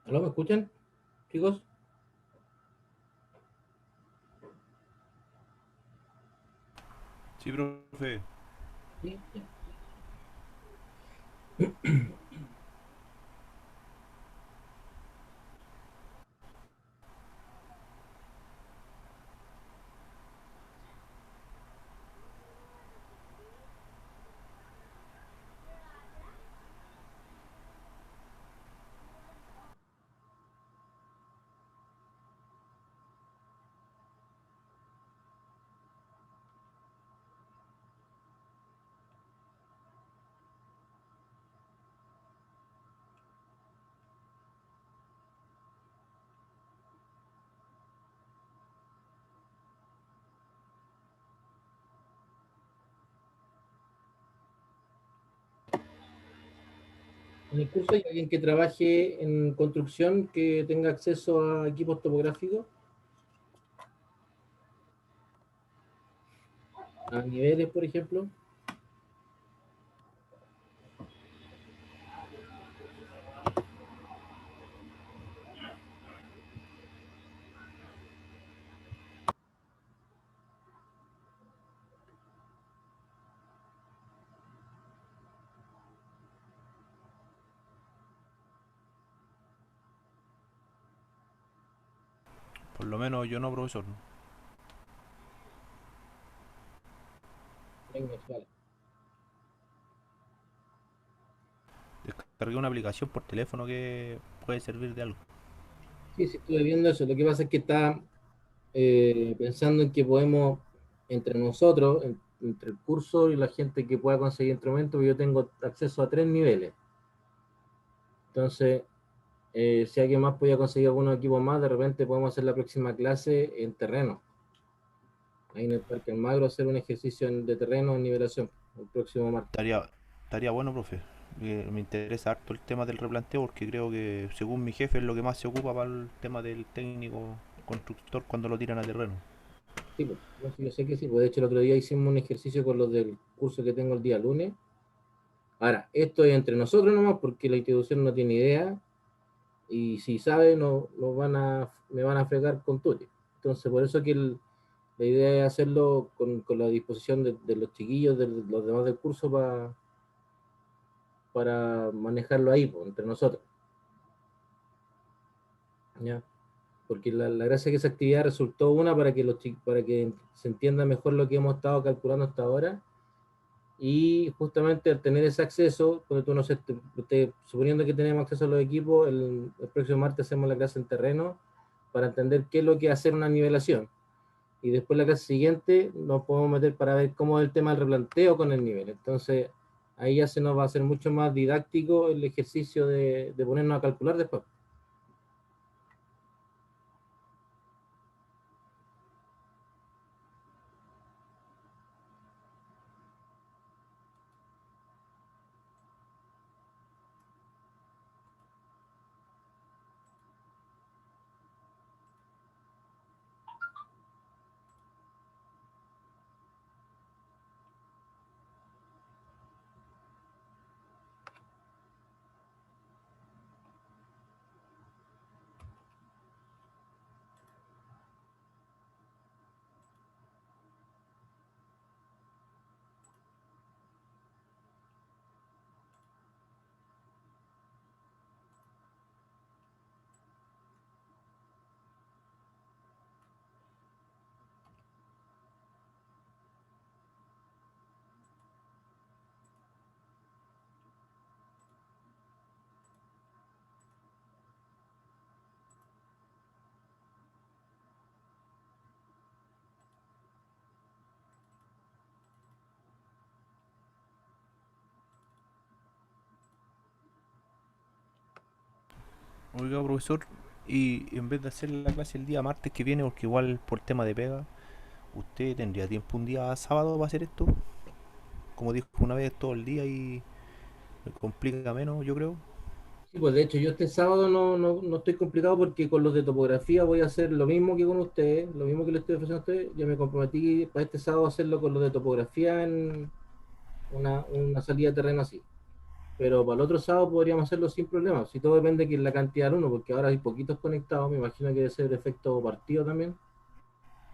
¿Aló, me escuchan, chicos? Sí, profe. Sí, ya. En el curso hay alguien que trabaje en construcción que tenga acceso a equipos topográficos, a niveles, por ejemplo. Por lo menos yo no, profesor. Venga, vale. Descargué una aplicación por teléfono que puede servir de algo. Sí, sí, estuve viendo eso. Lo que pasa es que está pensando en que podemos, entre nosotros, entre el curso y la gente que pueda conseguir instrumentos, yo tengo acceso a 3 niveles. Entonces, si alguien más podía conseguir algunos equipos más, de repente podemos hacer la próxima clase en terreno. Ahí en el Parque Almagro hacer un ejercicio de terreno en nivelación el próximo martes. Estaría bueno, profe. Me interesa harto el tema del replanteo porque creo que, según mi jefe, es lo que más se ocupa para el tema del técnico constructor cuando lo tiran a terreno. Sí, pues, no, sí, yo sé que sí, pues de hecho el otro día hicimos un ejercicio con los del curso que tengo el día lunes. Ahora, esto es entre nosotros nomás porque la institución no tiene idea y si sabe no, me van a fregar con tutti. Entonces, por eso que la idea es hacerlo con la disposición de los chiquillos, de los demás del curso para manejarlo ahí, pues, entre nosotros. ¿Ya? Porque la gracia es que esa actividad resultó una para que, para que se entienda mejor lo que hemos estado calculando hasta ahora y justamente al tener ese acceso, porque tú no sé, suponiendo que tenemos acceso a los equipos, el próximo martes hacemos la clase en terreno para entender qué es lo que es hacer una nivelación. Y después la clase siguiente nos podemos meter para ver cómo es el tema del replanteo con el nivel. Entonces, ahí ya se nos va a hacer mucho más didáctico el ejercicio de ponernos a calcular después. Oiga, profesor, y en vez de hacer la clase el día martes que viene, porque igual por tema de pega, ¿usted tendría tiempo un día sábado para hacer esto? Como dijo una vez, todo el día y me complica menos, yo creo. Sí, pues de hecho yo este sábado no estoy complicado porque con los de topografía voy a hacer lo mismo que con ustedes, lo mismo que le estoy ofreciendo a ustedes. Ya me comprometí para este sábado a hacerlo con los de topografía en una salida de terreno así. Pero para el otro sábado podríamos hacerlo sin problemas. Si todo depende de la cantidad de uno, porque ahora hay poquitos conectados, me imagino que debe ser efecto partido también.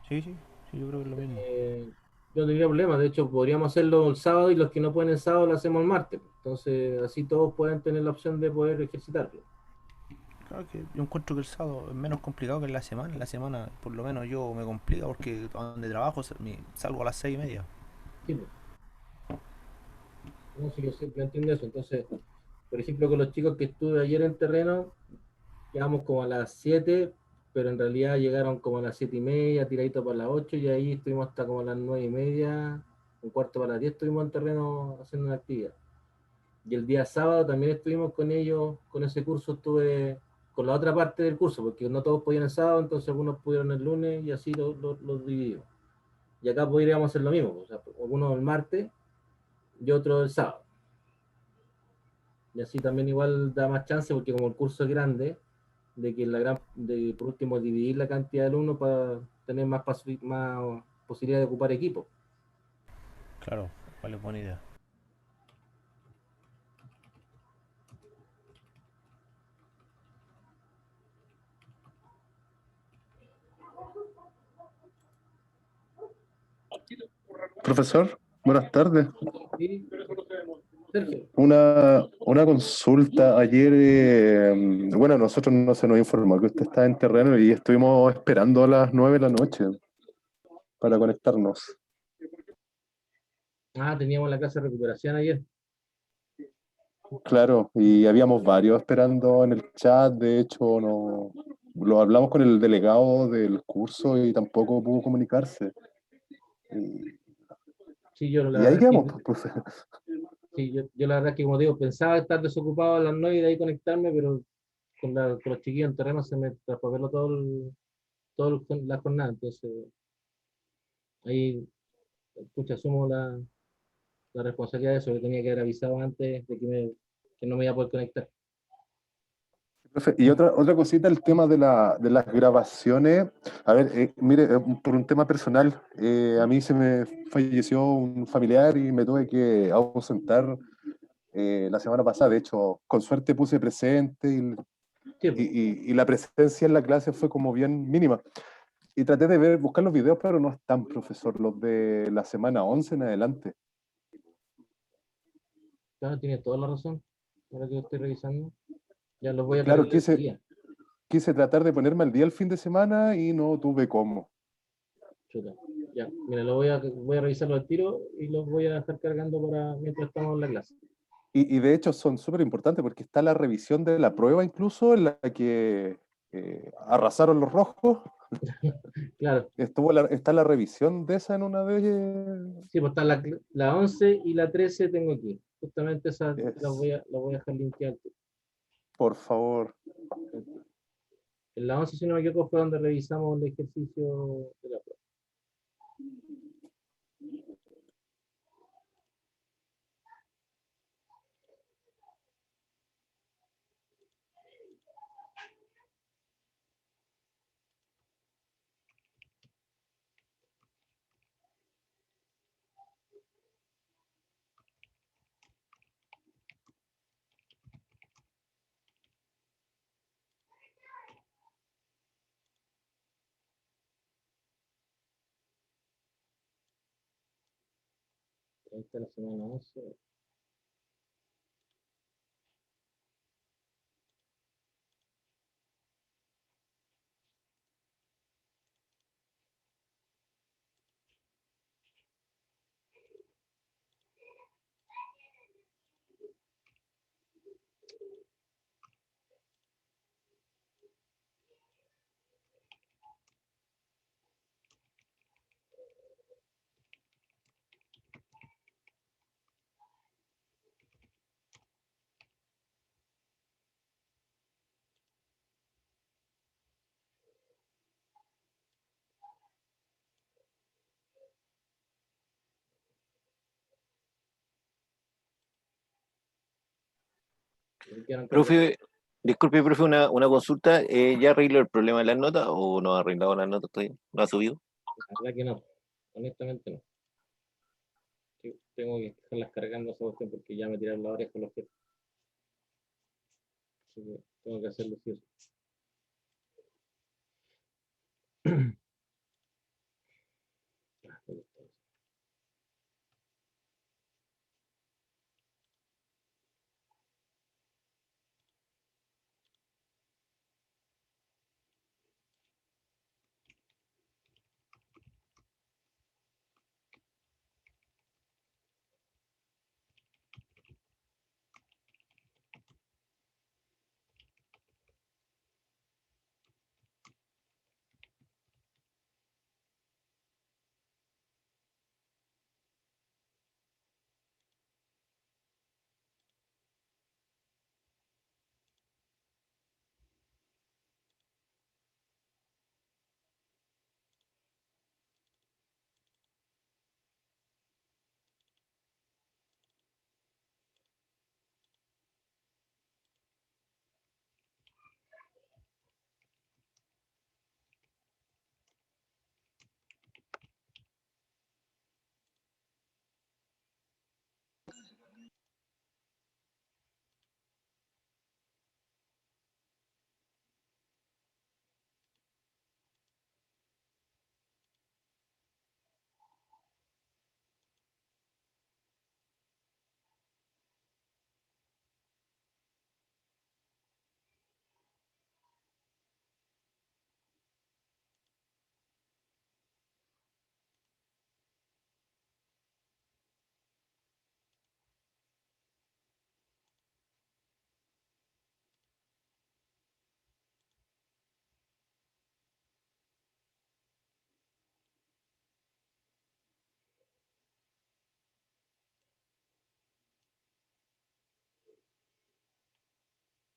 Sí, sí, sí, yo creo que es lo mismo. Yo no tendría problema, de hecho podríamos hacerlo el sábado y los que no pueden el sábado lo hacemos el martes. Entonces así todos pueden tener la opción de poder ejercitarlo. Claro que yo encuentro que el sábado es menos complicado que en la semana. En la semana, por lo menos, yo me complica porque donde trabajo salgo a las 6:30. Sí, pues. No sé, yo siempre entiendo eso. Entonces, por ejemplo, con los chicos que estuve ayer en terreno, llegamos como a las 7, pero en realidad llegaron como a las 7:30, tiradito para las 8, y ahí estuvimos hasta como a las 9:30, un cuarto para las 10 estuvimos en terreno haciendo una actividad. Y el día sábado también estuvimos con ellos, con ese curso estuve con la otra parte del curso, porque no todos podían el sábado, entonces algunos pudieron el lunes y así los dividimos. Y acá podríamos hacer lo mismo, o sea, algunos el martes y otros el sábado. Y así también igual da más chance, porque como el curso es grande, de que por último dividir la cantidad de alumnos para tener más posibilidad de ocupar equipo. Claro, vale, buena idea. Profesor, buenas tardes. Sí, Sergio. Una consulta. Ayer, bueno, a nosotros no se nos informó que usted está en terreno y estuvimos esperando a las 9 de la noche para conectarnos. Teníamos la clase de recuperación ayer. Claro, y habíamos varios esperando en el chat. De hecho, no, lo hablamos con el delegado del curso y tampoco pudo comunicarse. Y, Sí, yo la y ahí verdad es quedamos, que, pues, profe. sí, yo la verdad es que como digo, pensaba estar desocupado a las 9 y de ahí conectarme, pero con los chiquillos en terreno se me traspapeló la jornada. Entonces, ahí, escucha, asumo la responsabilidad de eso, que tenía que haber avisado antes de que no me iba a poder conectar. Profe, y otra cosita, el tema de las grabaciones. A ver, mire, por un tema personal, a mí se me falleció un familiar y me tuve que ausentar la semana pasada. De hecho, con suerte puse presente Sí, pues, y la presencia en la clase fue como bien mínima. Y traté de buscar los videos, pero no están, profesor, los de la semana 11 en adelante. claro, tiene toda la razón. Ahora que lo estoy revisando, ya los voy a Claro, cargar hoy día. quise tratar de ponerme al día el fin de semana y no tuve cómo. Chuta. Ya, mira, voy a revisarlo al tiro y los voy a dejar cargando para mientras estamos en la clase. Y de hecho son súper importantes porque está la revisión de la prueba incluso en la que arrasaron los rojos. Claro, Está la revisión de esa en una de sí, pues está la 11 y la 13 tengo aquí. Justamente esas es, las voy a dejar linkeadas. por favor. En la 11, si no me equivoco, fue donde revisamos el ejercicio de la prueba. Ahí está la semana 11. Profe, disculpe, profe, una consulta. ¿Ya arregló el problema de las notas o no ha arreglado las notas todavía? ¿No ha subido? La verdad que no, honestamente no. Sí, tengo que dejarlas cargando esa cuestión porque ya me tiraron la oreja los jefes. Así que tengo que hacerlo sí o sí. Ah, me gusta eso.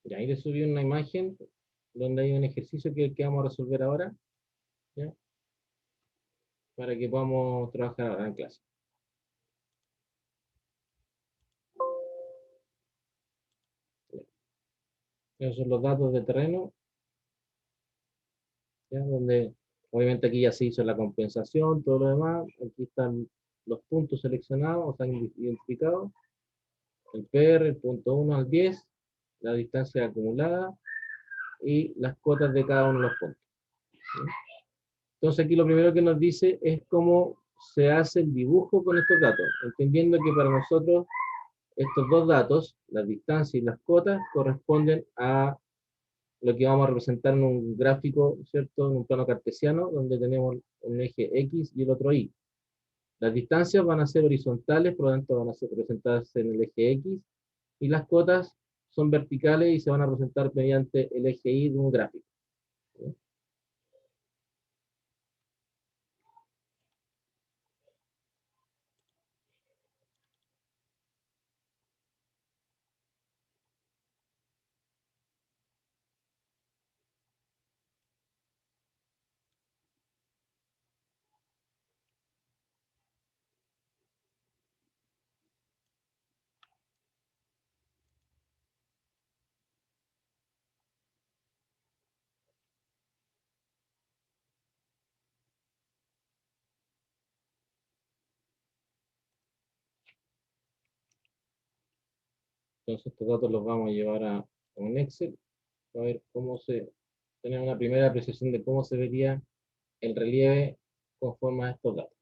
Y ahí le subí una imagen donde hay un ejercicio que es el que vamos a resolver ahora, ¿ya? Para que podamos trabajar ahora en clase. Esos son los datos de terreno, ¿ya? Donde obviamente aquí ya se hizo la compensación, todo lo demás. Aquí están los puntos seleccionados, están identificados. El PR, el punto 1 al 10, la distancia acumulada y las cuotas de cada uno de los puntos. ¿Sí? Entonces aquí lo primero que nos dice es cómo se hace el dibujo con estos datos, entendiendo que para nosotros estos dos datos, las distancias y las cuotas, corresponden a lo que vamos a representar en un gráfico, ¿cierto? En un plano cartesiano, donde tenemos un eje X y el otro Y. Las distancias van a ser horizontales, por lo tanto van a ser representadas en el eje X, y las cuotas son verticales y se van a representar mediante el eje Y de un gráfico. ¿Sí? Entonces estos datos los vamos a llevar a un Excel, a ver cómo se, tener una primera apreciación de cómo se vería el relieve conforme a estos datos.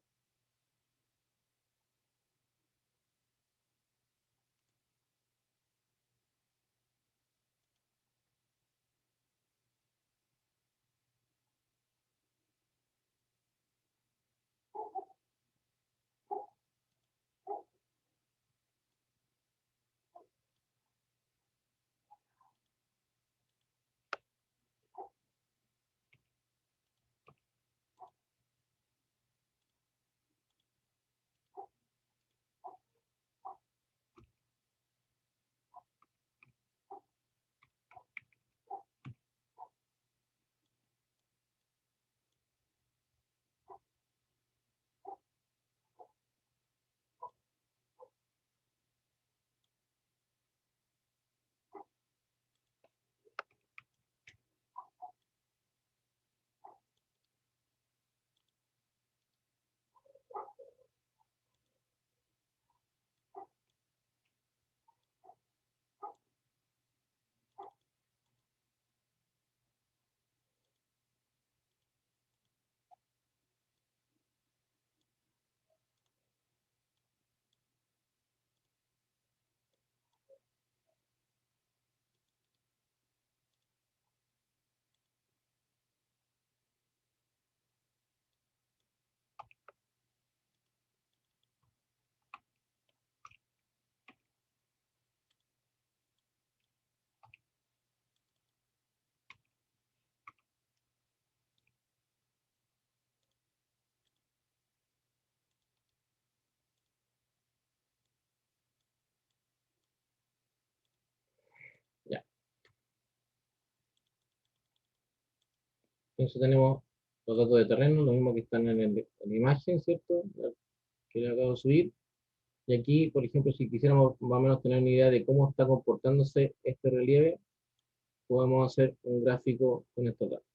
Entonces tenemos los datos de terreno, lo mismo que están en la imagen, ¿cierto? Que le acabo de subir. Y aquí, por ejemplo, si quisiéramos más o menos tener una idea de cómo está comportándose este relieve, podemos hacer un gráfico con estos datos.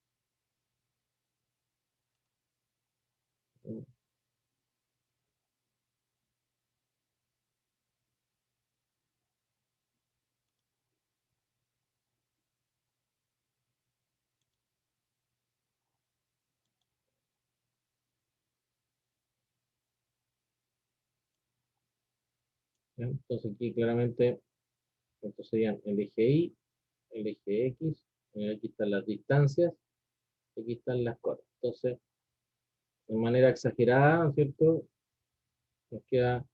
¿Ya? Entonces aquí claramente, estos serían el eje Y, el eje X, aquí están las distancias, aquí están las cotas. Entonces, de manera exagerada, ¿cierto? Nos queda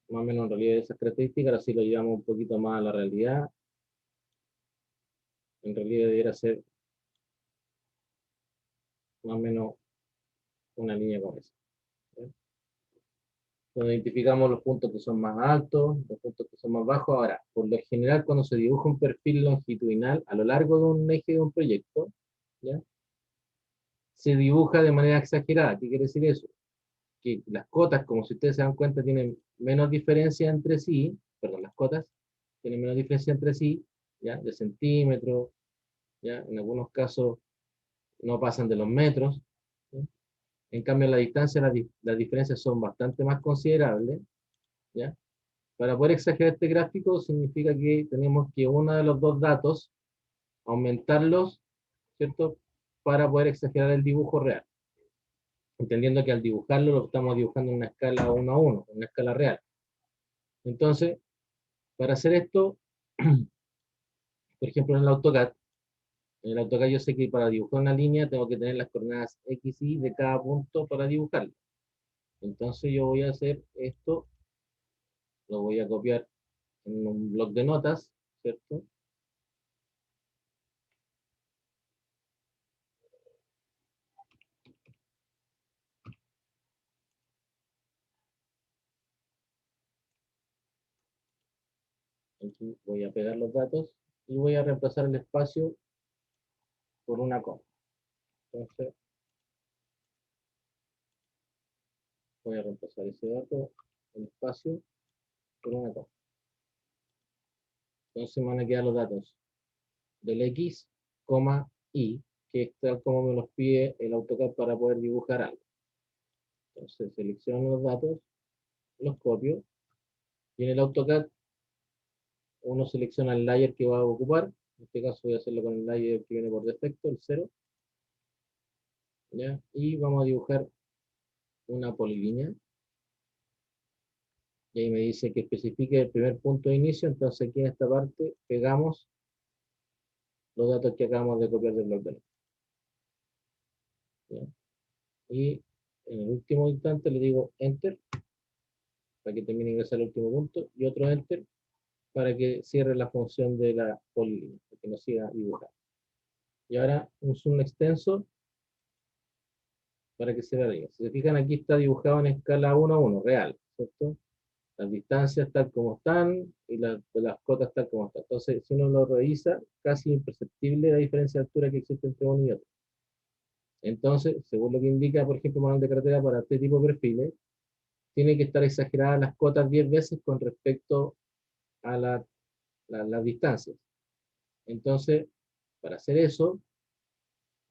más o menos en realidad esas características, ahora sí lo llevamos un poquito más a la realidad. En realidad debería ser más o menos una línea como esa. ¿Ya? Donde identificamos los puntos que son más altos, los puntos que son más bajos. Ahora, por lo general, cuando se dibuja un perfil longitudinal a lo largo de un eje de un proyecto, ¿ya? Se dibuja de manera exagerada. ¿Qué quiere decir eso? Que las cotas, como si ustedes se dan cuenta, tienen menos diferencia entre sí, perdón, las cotas tienen menos diferencia entre sí, ¿ya? De centímetros, ¿ya? En algunos casos no pasan de los metros, ¿ya? En cambio, en la distancia las diferencias son bastante más considerables, ¿ya? Para poder exagerar este gráfico significa que tenemos que uno de los dos datos aumentarlos, ¿cierto? Para poder exagerar el dibujo real. Entendiendo que al dibujarlo lo estamos dibujando en una escala 1 a 1, en una escala real. Entonces, para hacer esto, por ejemplo en el AutoCAD yo sé que para dibujar una línea tengo que tener las coordenadas X, Y de cada punto para dibujarlo. Entonces yo voy a hacer esto, lo voy a copiar en un bloc de notas, ¿cierto? Aquí voy a pegar los datos y voy a reemplazar el espacio por una coma. Entonces voy a reemplazar ese dato, el espacio, por una coma. Entonces me van a quedar los datos del X, Y, que es tal como me los pide el AutoCAD para poder dibujar algo. Entonces selecciono los datos, los copio, y en el AutoCAD uno selecciona el layer que va a ocupar. En este caso voy a hacerlo con el layer que viene por defecto, el 0. ¿Ya? Y vamos a dibujar una polilínea. Y ahí me dice que especifique el primer punto de inicio, entonces aquí en esta parte pegamos los datos que acabamos de copiar del bloc de notas. ¿Ya? Y en el último instante le digo Enter, para que termine de ingresar el último punto, y otro Enter, para que cierre la función de la polilínea, para que nos siga dibujando. Y ahora un zoom extenso, para que se vea bien. Si se fijan, aquí está dibujado en escala 1 a 1, real, ¿cierto? Las distancias tal como están y las cotas tal como están. Entonces, si uno lo revisa, casi imperceptible la diferencia de altura que existe entre uno y otro. Entonces, según lo que indica, por ejemplo, manual de carretera para este tipo de perfiles, tiene que estar exageradas las cotas 10 veces con respecto a las distancias. Entonces, para hacer eso,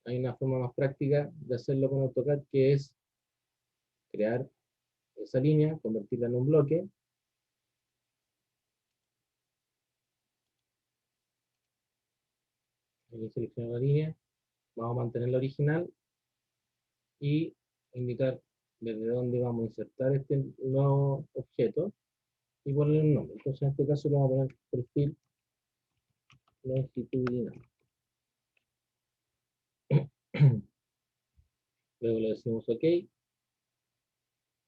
hay una forma más práctica de hacerlo con AutoCAD, que es crear esa línea, convertirla en un bloque. Aquí selecciono la línea, vamos a mantener la original y indicar desde dónde vamos a insertar este nuevo objeto y ponerle un nombre. Entonces, en este caso, le vamos a poner perfil longitudinal. Luego le decimos OK.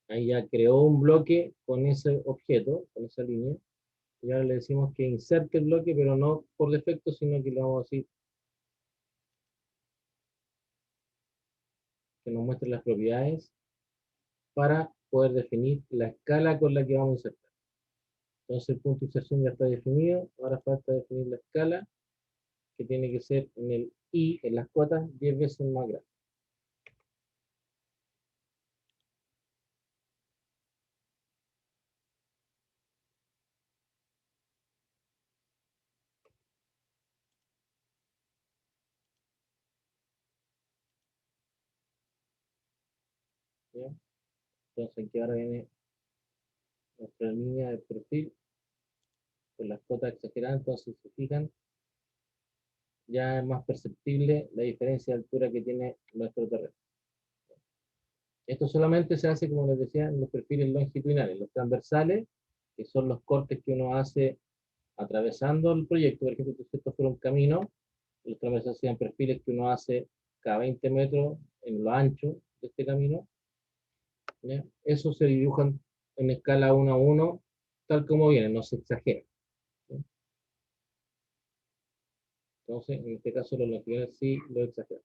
Ahí ya creó un bloque con ese objeto, con esa línea. Y ahora le decimos que inserte el bloque, pero no por defecto, sino que le vamos a decir que nos muestre las propiedades para poder definir la escala con la que vamos a insertar. Entonces el punto de inserción ya está definido, ahora falta definir la escala, que tiene que ser en el y en las cotas 10 veces más grande. ¿Ya? Entonces aquí ahora viene nuestra línea de perfil con las cotas exageradas, entonces si se fijan, ya es más perceptible la diferencia de altura que tiene nuestro terreno. Esto solamente se hace, como les decía, en los perfiles longitudinales. Los transversales, que son los cortes que uno hace atravesando el proyecto. Por ejemplo, si esto fuera un camino, los transversales serían perfiles que uno hace cada 20 metros en lo ancho de este camino. ¿Ya? Eso se dibujan en escala 1 a 1, tal como viene, no se exagera. ¿Ya? Entonces, en este caso, los longitudinales sí lo exageran.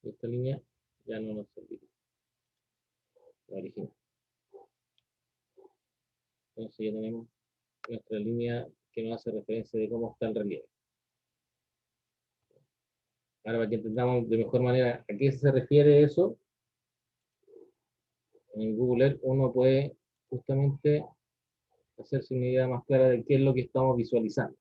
Esta línea ya no nos serviría, la original. Entonces ya tenemos nuestra línea que nos hace referencia de cómo está el relieve. Ahora, para que entendamos de mejor manera a qué se refiere eso, en Google Earth uno puede justamente hacerse una idea más clara de qué es lo que estamos visualizando.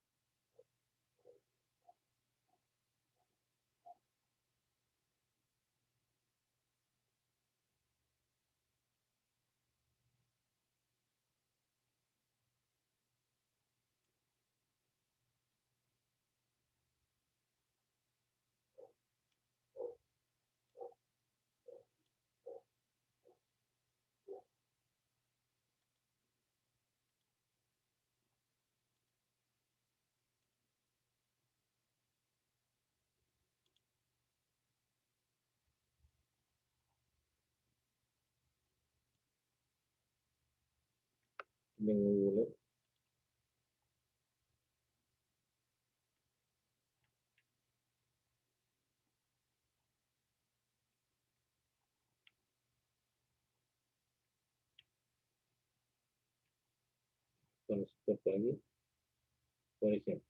Vengo a Google Earth. Con el sector por aquí, por ejemplo.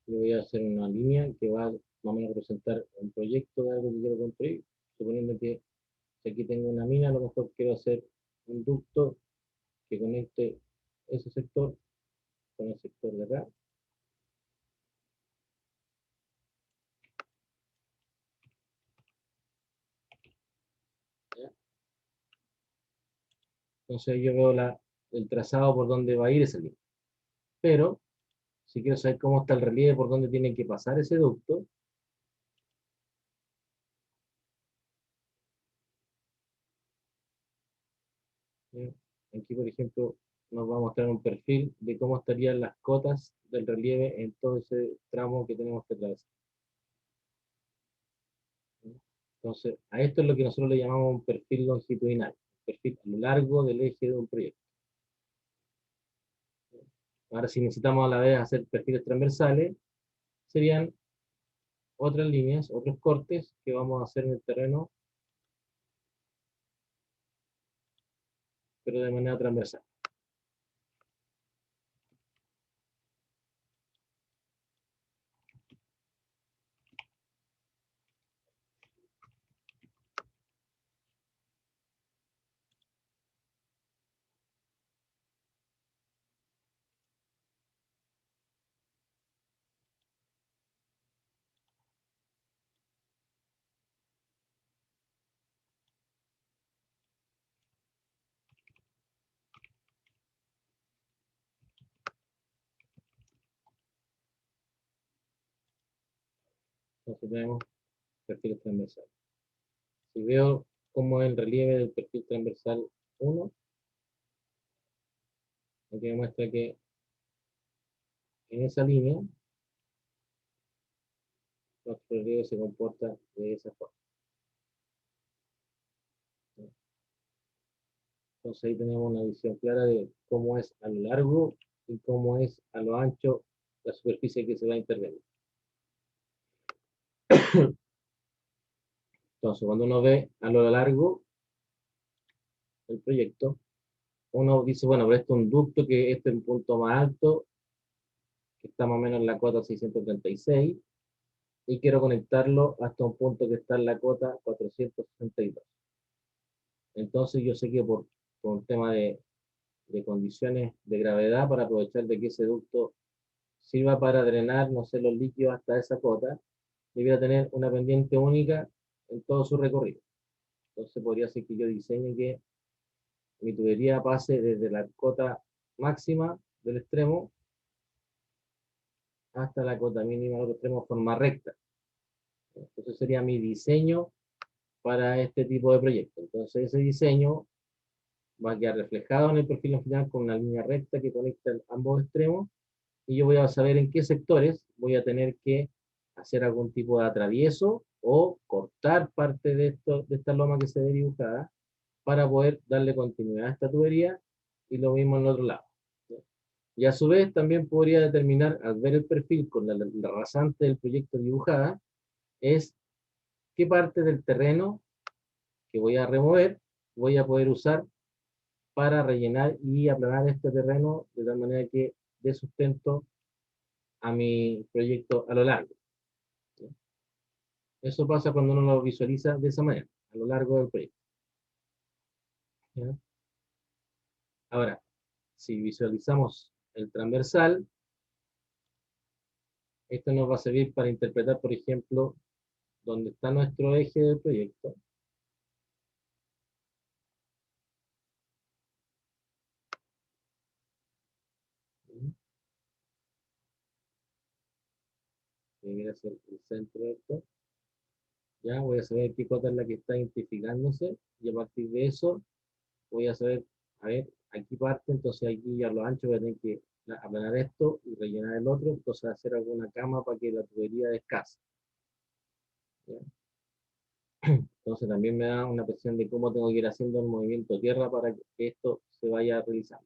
Yo voy a hacer una línea que va más o menos a representar un proyecto de algo que quiero construir, suponiendo que si aquí tengo una mina, a lo mejor quiero hacer un ducto que conecte ese sector con el sector de acá. ¿Ya? Entonces yo veo el trazado por donde va a ir esa línea. Pero si quiero saber cómo está el relieve, por dónde tiene que pasar ese ducto, ¿ya? Aquí, por ejemplo, nos va a mostrar un perfil de cómo estarían las cotas del relieve en todo ese tramo que tenemos que atravesar. ¿Ya? Entonces, a esto es lo que nosotros le llamamos un perfil longitudinal, un perfil a lo largo del eje de un proyecto. Ahora, si necesitamos a la vez hacer perfiles transversales, serían otras líneas, otros cortes que vamos a hacer en el terreno, pero de manera transversal. Entonces tenemos perfiles transversales. Si veo cómo es el relieve del perfil transversal 1, aquí me muestra que en esa línea nuestro relieve se comporta de esa forma. Entonces ahí tenemos una visión clara de cómo es a lo largo y cómo es a lo ancho la superficie que se va a intervenir. Entonces, cuando uno ve a lo largo el proyecto, uno dice, bueno, pero esto es un ducto que este es un punto más alto que está más o menos en la cota 636, y quiero conectarlo hasta un punto que está en la cota 462. Entonces yo sé que por un tema de condiciones de gravedad, para aprovechar de que ese ducto sirva para drenar, no sé, los líquidos hasta esa cota, debiera tener una pendiente única en todo su recorrido. Entonces podría ser que yo diseñe que mi tubería pase desde la cota máxima del extremo hasta la cota mínima del otro extremo de forma recta. Entonces sería mi diseño para este tipo de proyecto. Entonces ese diseño va a quedar reflejado en el perfil final con una línea recta que conecta ambos extremos, y yo voy a saber en qué sectores voy a tener que hacer algún tipo de atravieso o cortar parte de esta loma que se ve dibujada para poder darle continuidad a esta tubería, y lo mismo en el otro lado. Y a su vez también podría determinar, al ver el perfil con la rasante del proyecto dibujada, es qué parte del terreno que voy a remover voy a poder usar para rellenar y aplanar este terreno de tal manera que dé sustento a mi proyecto a lo largo. Eso pasa cuando uno lo visualiza de esa manera, a lo largo del proyecto. ¿Ya? Ahora, si visualizamos el transversal, esto nos va a servir para interpretar, por ejemplo, dónde está nuestro eje del proyecto. Que viene a ser el centro de esto. Ya voy a saber qué cota es la que está identificándose, y a partir de eso voy a saber, a ver, aquí parte, entonces aquí a lo ancho voy a tener que aplanar esto y rellenar el otro, entonces hacer alguna cama para que la tubería descanse. ¿Ya? Entonces también me da una presión de cómo tengo que ir haciendo el movimiento de tierra para que esto se vaya realizando.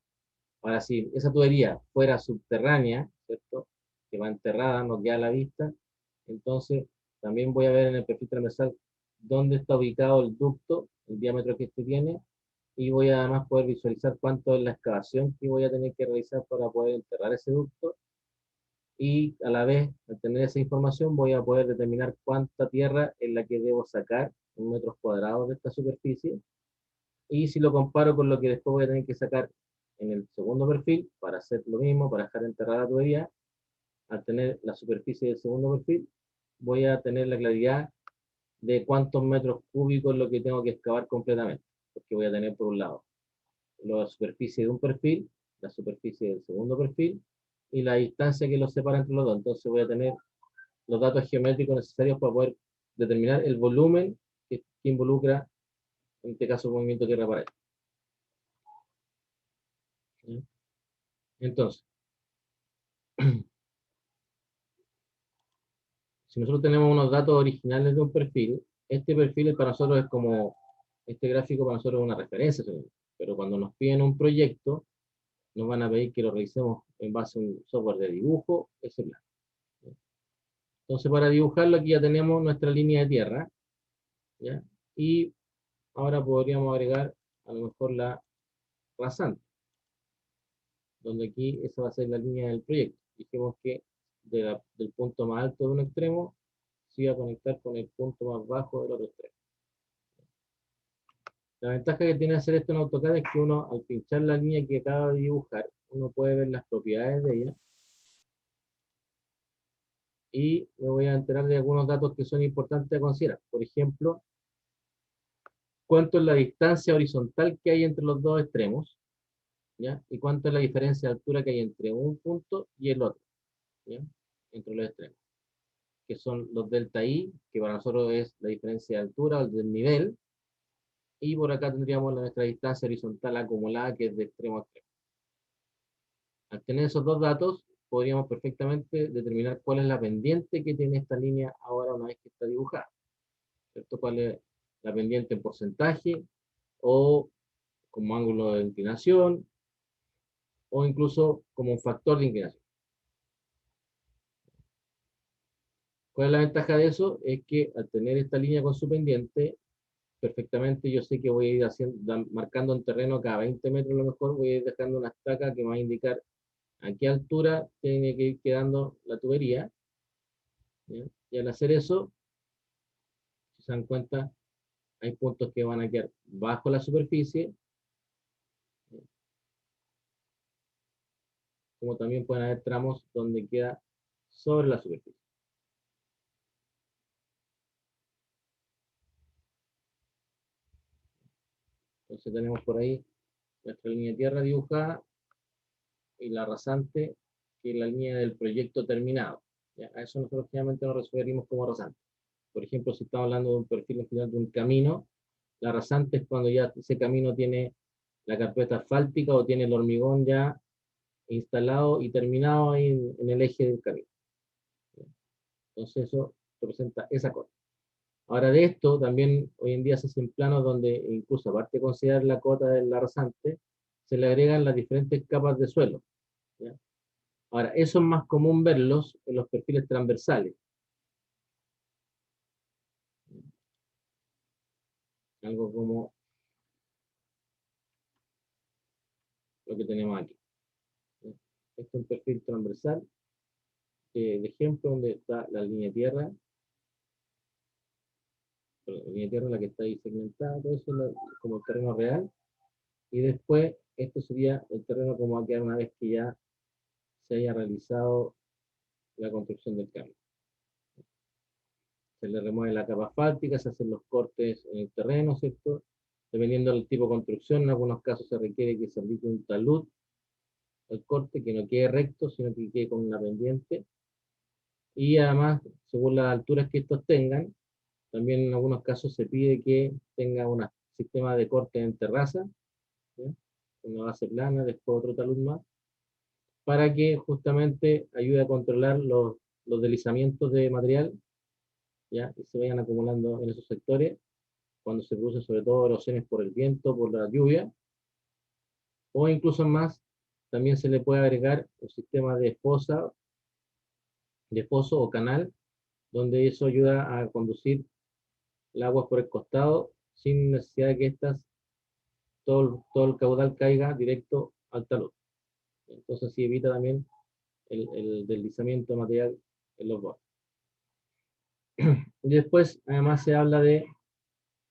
Ahora, si esa tubería fuera subterránea, ¿cierto?, que va enterrada, no queda a la vista, entonces también voy a ver en el perfil transversal dónde está ubicado el ducto, el diámetro que este tiene, y voy a además poder visualizar cuánto es la excavación que voy a tener que realizar para poder enterrar ese ducto, y a la vez, al tener esa información, voy a poder determinar cuánta tierra es la que debo sacar en metros cuadrados de esta superficie, y si lo comparo con lo que después voy a tener que sacar en el segundo perfil, para hacer lo mismo, para dejar enterrada la tubería, al tener la superficie del segundo perfil, voy a tener la claridad de cuántos metros cúbicos es lo que tengo que excavar completamente, porque voy a tener por un lado la superficie de un perfil, la superficie del segundo perfil, y la distancia que los separa entre los dos. Entonces voy a tener los datos geométricos necesarios para poder determinar el volumen que involucra, en este caso, el movimiento tierra-pared. Entonces, si nosotros tenemos unos datos originales de un perfil, este perfil para nosotros es como, este gráfico para nosotros es una referencia, pero cuando nos piden un proyecto, nos van a pedir que lo revisemos en base a un software de dibujo, ese plan. Entonces, para dibujarlo, aquí ya tenemos nuestra línea de tierra, ¿ya? Y ahora podríamos agregar a lo mejor la rasante, donde aquí esa va a ser la línea del proyecto. Dijimos que del punto más alto de un extremo se iba a conectar con el punto más bajo del otro extremo. La ventaja que tiene hacer esto en AutoCAD es que uno, al pinchar la línea que acaba de dibujar, uno puede ver las propiedades de ella, y me voy a enterar de algunos datos que son importantes a considerar. Por ejemplo, cuánto es la distancia horizontal que hay entre los dos extremos, ¿ya? Y cuánto es la diferencia de altura que hay entre un punto y el otro, ¿ya?, entre los extremos, que son los delta I, que para nosotros es la diferencia de altura o del nivel, y por acá tendríamos nuestra distancia horizontal acumulada, que es de extremo a extremo. Al tener esos dos datos, podríamos perfectamente determinar cuál es la pendiente que tiene esta línea ahora una vez que está dibujada, ¿cierto? Cuál es la pendiente en porcentaje, o como ángulo de inclinación, o incluso como un factor de inclinación. ¿Cuál es la ventaja de eso? Es que al tener esta línea con su pendiente, perfectamente yo sé que voy a ir haciendo, marcando un terreno cada 20 metros, a lo mejor voy a ir dejando una estaca que me va a indicar a qué altura tiene que ir quedando la tubería, ¿ya? Y al hacer eso, si se dan cuenta, hay puntos que van a quedar bajo la superficie, como también pueden haber tramos donde queda sobre la superficie. Entonces tenemos por ahí nuestra línea de tierra dibujada y la rasante, que es la línea del proyecto terminado. ¿Ya? A eso nosotros generalmente nos referimos como rasante. Por ejemplo, si estamos hablando de un perfil final de un camino, la rasante es cuando ya ese camino tiene la carpeta asfáltica o tiene el hormigón ya instalado y terminado ahí en el eje del camino. Entonces eso representa esa cota. Ahora de esto también hoy en día se hacen planos donde incluso aparte de considerar la cota de la rasante, se le agregan las diferentes capas de suelo. ¿Ya? Ahora, eso es más común verlos en los perfiles transversales. Algo como lo que tenemos aquí. ¿Ya? Este es un perfil transversal de ejemplo donde está la línea de tierra, la línea de tierra la que está ahí segmentada, todo eso es como el terreno real, y después esto sería el terreno como va a quedar una vez que ya se haya realizado la construcción del camino. Se le remueve la capa asfáltica, se hacen los cortes en el terreno, ¿cierto? Dependiendo del tipo de construcción, en algunos casos se requiere que se aplique un talud al corte, que no quede recto, sino que quede con una pendiente. Y además, según las alturas que estos tengan, también en algunos casos se pide que tenga un sistema de corte en terraza, ¿ya? Una base plana, después otro talud más, para que justamente ayude a controlar los deslizamientos de material, ¿ya? Y se vayan acumulando en esos sectores cuando se producen sobre todo erosiones por el viento, por la lluvia, o incluso más, también se le puede agregar un sistema de foso o canal, donde eso ayuda a conducir el agua por el costado sin necesidad de que todo el caudal caiga directo al talud. Entonces así evita también el deslizamiento de material en los bordes. Y después, además, se habla de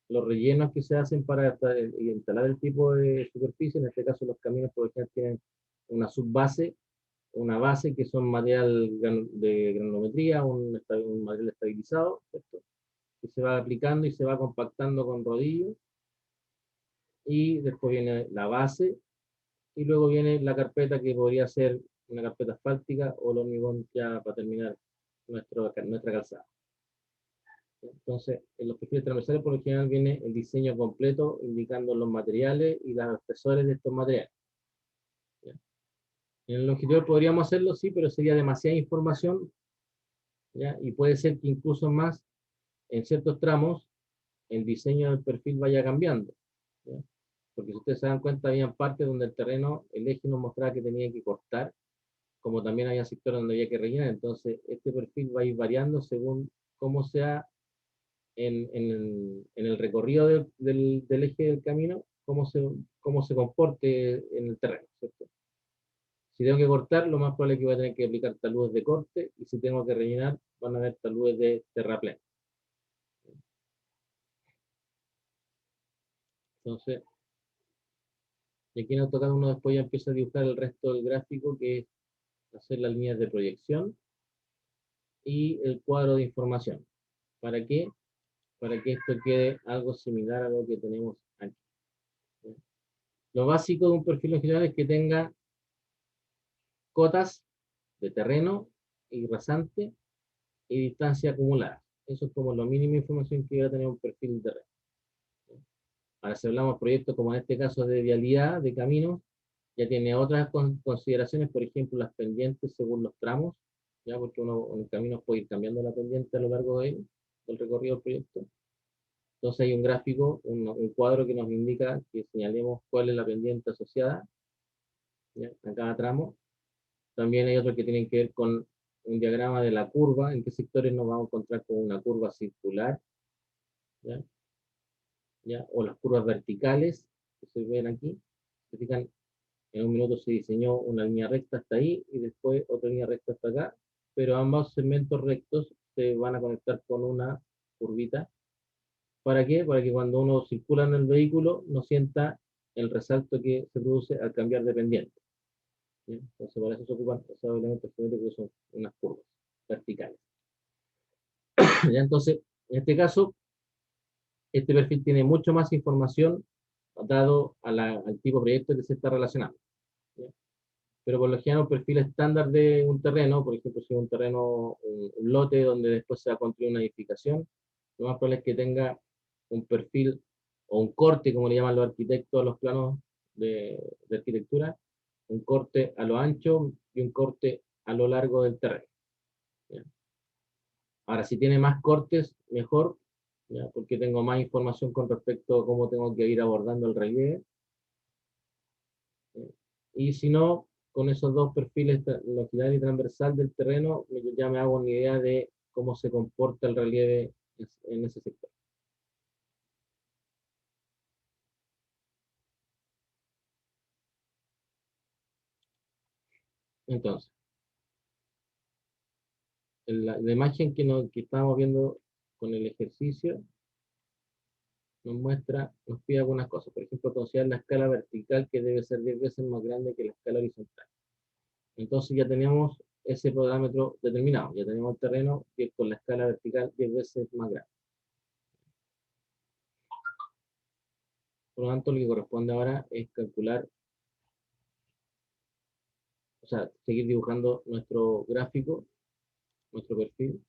los rellenos que se hacen para instalar el tipo de superficie. En este caso, los caminos, por ejemplo, tienen una subbase, una base que son material de granulometría, un material estabilizado, ¿cierto? Que se va aplicando y se va compactando con rodillos. Y después viene la base, y luego viene la carpeta que podría ser una carpeta asfáltica o el hormigón ya para terminar nuestra calzada. Entonces, en los perfiles transversales por lo general viene el diseño completo indicando los materiales y los espesores de estos materiales. ¿Ya? En el longitudinal podríamos hacerlo, sí, pero sería demasiada información, ¿ya? Y puede ser que incluso más en ciertos tramos el diseño del perfil vaya cambiando. ¿Ya? Porque si ustedes se dan cuenta, había partes donde el terreno, el eje nos mostraba que tenía que cortar, como también había sectores donde había que rellenar. Entonces, este perfil va a ir variando según cómo sea en el recorrido del eje del camino, cómo se comporte en el terreno, ¿cierto? Si tengo que cortar, lo más probable es que voy a tener que aplicar taludes de corte, y si tengo que rellenar, van a haber taludes de terraplén. Entonces, y aquí en AutoCAD uno después ya empieza a dibujar el resto del gráfico, que es hacer las líneas de proyección y el cuadro de información. ¿Para qué? Para que esto quede algo similar a lo que tenemos aquí. Lo básico de un perfil en general es que tenga cotas de terreno y rasante y distancia acumulada. Eso es como lo mínimo de información que va a tener un perfil de terreno. Ahora, si hablamos de proyectos como en este caso de vialidad, de caminos, ya tiene otras consideraciones, por ejemplo, las pendientes según los tramos, ya porque uno en el camino puede ir cambiando la pendiente a lo largo del recorrido del proyecto. Entonces hay un gráfico, un cuadro que nos indica que señalemos cuál es la pendiente asociada, ¿ya? A cada tramo. También hay otros que tienen que ver con un diagrama de la curva, en qué sectores nos vamos a encontrar con una curva circular, ¿ya? ¿Ya? O las curvas verticales, que se ven aquí. Se fijan, En un minuto se diseñó una línea recta hasta ahí y después otra línea recta hasta acá, pero ambos segmentos rectos se van a conectar con una curvita. ¿Para qué? Para que cuando uno circula en el vehículo no sienta el resalto que se produce al cambiar de pendiente. ¿Sí? Entonces, para eso se ocupan esos elementos geométricos que son unas curvas verticales. ¿Ya? Entonces, en este caso, este perfil tiene mucho más información dado al tipo de proyecto que se está relacionando. ¿Ya? Pero por lo general un perfil estándar de un terreno, por ejemplo, si es un terreno, un lote donde después se va a construir una edificación, lo más probable es que tenga un perfil o un corte, como le llaman los arquitectos a los planos de arquitectura, un corte a lo ancho y un corte a lo largo del terreno. ¿Ya? Ahora, si tiene más cortes, mejor, ¿ya? Porque tengo más información con respecto a cómo tengo que ir abordando el relieve. ¿Ya? Y si no, con esos dos perfiles, longitud y transversal del terreno, ya me hago una idea de cómo se comporta el relieve en ese sector. Entonces, la imagen que estábamos viendo con el ejercicio nos muestra, nos pide algunas cosas. Por ejemplo, considerar la escala vertical que debe ser 10 veces más grande que la escala horizontal. Entonces ya teníamos ese parámetro determinado, ya tenemos el terreno que con la escala vertical 10 veces más grande. Por lo tanto, lo que corresponde ahora es calcular, o sea, seguir dibujando nuestro gráfico, nuestro perfil.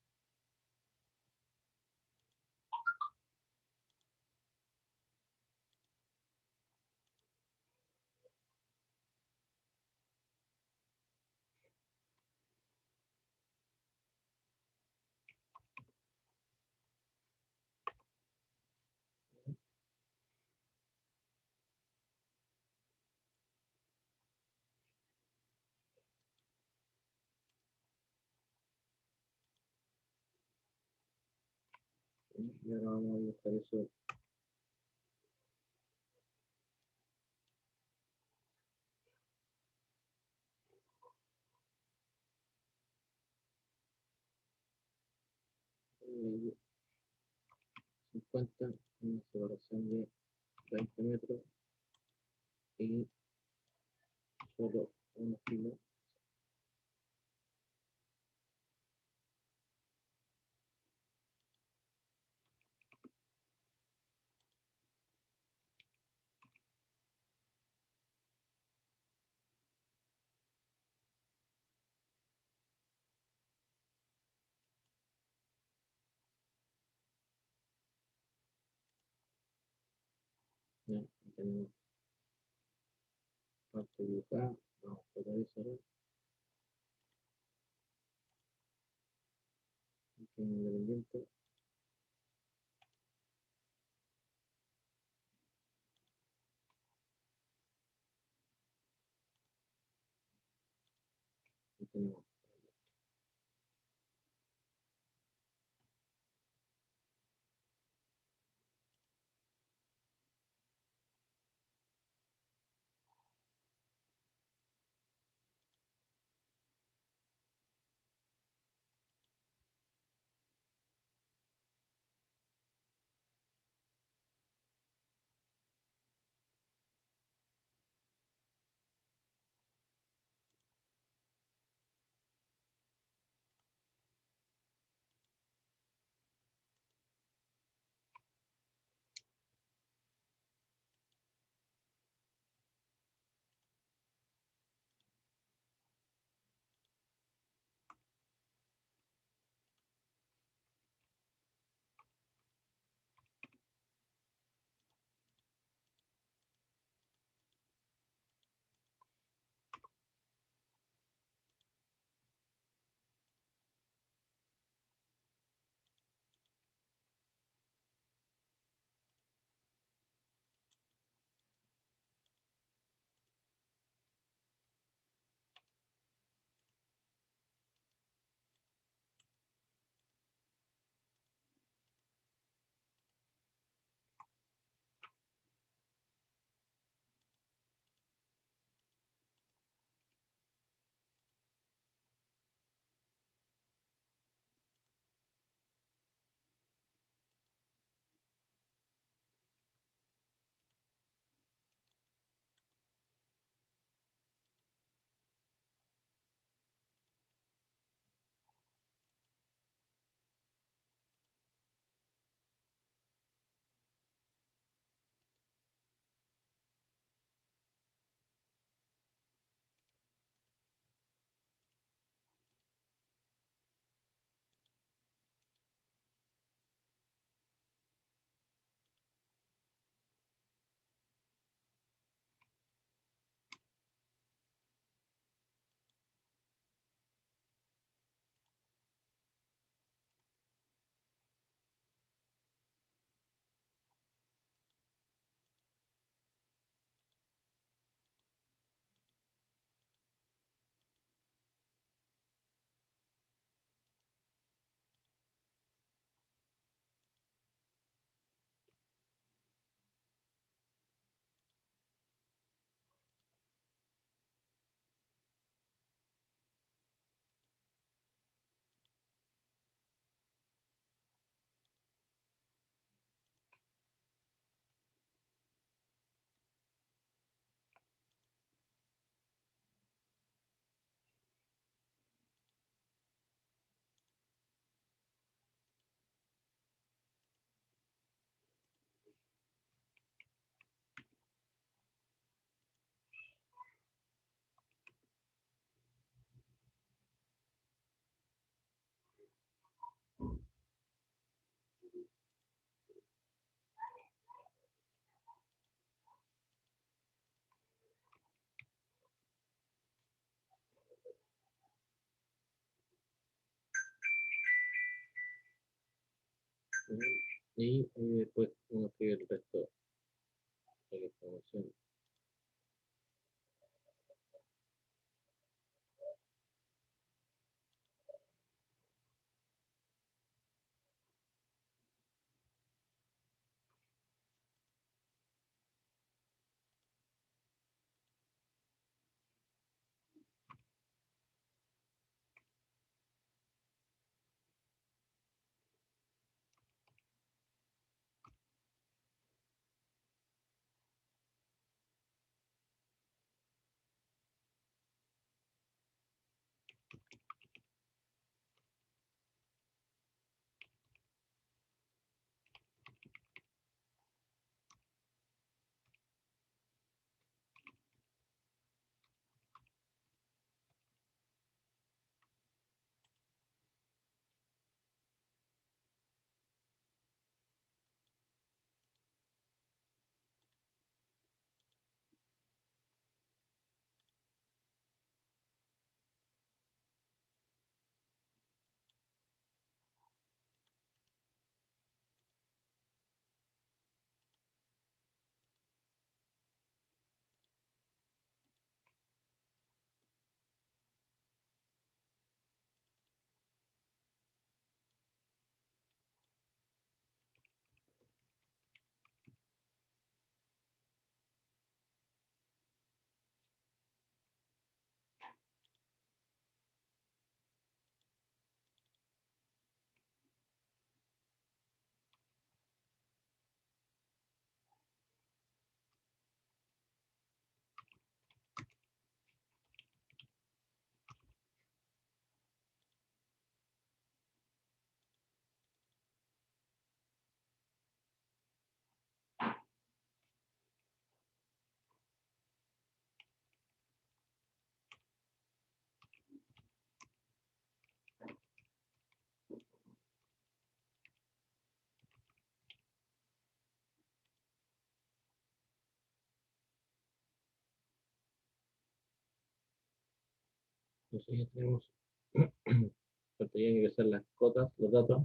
Y ahora vamos a dibujar eso. eh, 50, una separación de 20 metros y solo un filo. Ya, tenemos parte dibujada, vamos a pegar eso ahora, independiente, y tenemos. Y después uno escribe el resto de la información. Entonces ya tenemos, faltaría ingresar las cotas, los datos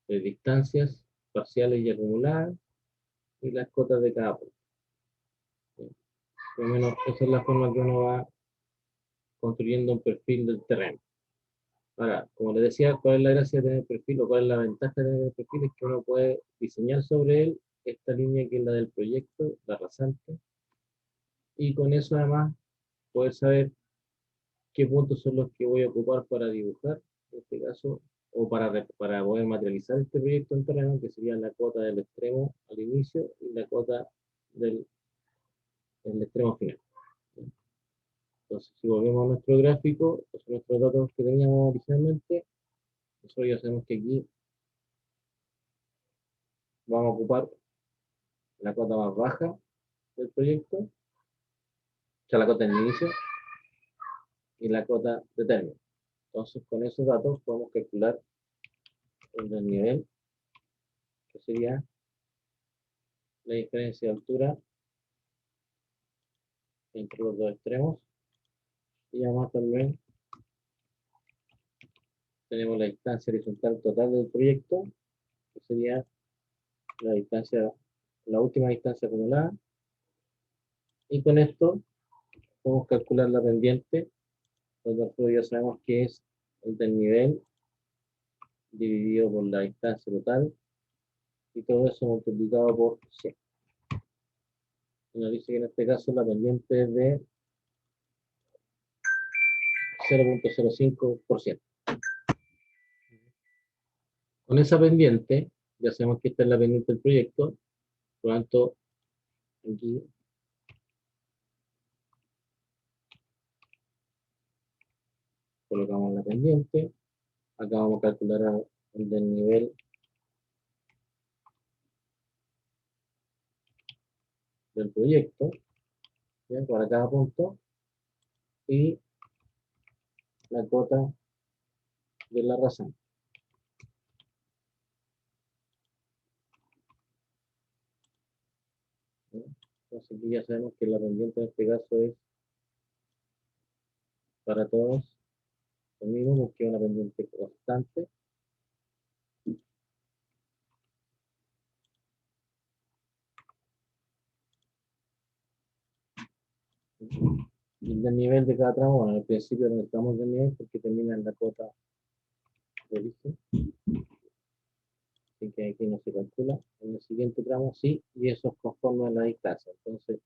de distancias parciales y acumuladas y las cotas de cada punto. Por lo menos esa es la forma que uno va construyendo un perfil del terreno. Ahora, como les decía, ¿cuál es la gracia de tener perfil o cuál es la ventaja de tener perfil? Es que uno puede diseñar sobre él esta línea que es la del proyecto, la rasante, y con eso además poder saber qué puntos son los que voy a ocupar para dibujar, en este caso, o para poder materializar este proyecto en terreno, que sería la cota del extremo al inicio y la cota del extremo final. Entonces, si volvemos a nuestro gráfico, pues nuestros datos que teníamos originalmente, nosotros ya sabemos que aquí vamos a ocupar la cota más baja del proyecto, o sea, la cota del inicio y la cota de término. Entonces, con esos datos podemos calcular el desnivel, que sería la diferencia de altura entre los dos extremos. Y además también tenemos la distancia horizontal total del proyecto, que sería la distancia, la última distancia acumulada. Y con esto podemos calcular la pendiente, donde nosotros ya sabemos que es el desnivel dividido por la distancia total, y todo eso multiplicado por 100. Y nos dice que en este caso la pendiente es de 0,05%. Con esa pendiente, ya sabemos que esta es la pendiente del proyecto, por lo tanto, aquí colocamos la pendiente, acá vamos a calcular el desnivel del proyecto, ¿ya? Para cada punto, y la cota de la razón. ¿Ya? Entonces aquí ya sabemos que la pendiente en este caso es para todos lo mismo, porque es una pendiente constante. Y el desnivel de cada tramo, bueno, al principio necesitamos desnivel porque termina en la cota de origen, así que aquí no se calcula. En el siguiente tramo sí, y eso es conforme a la distancia. Entonces,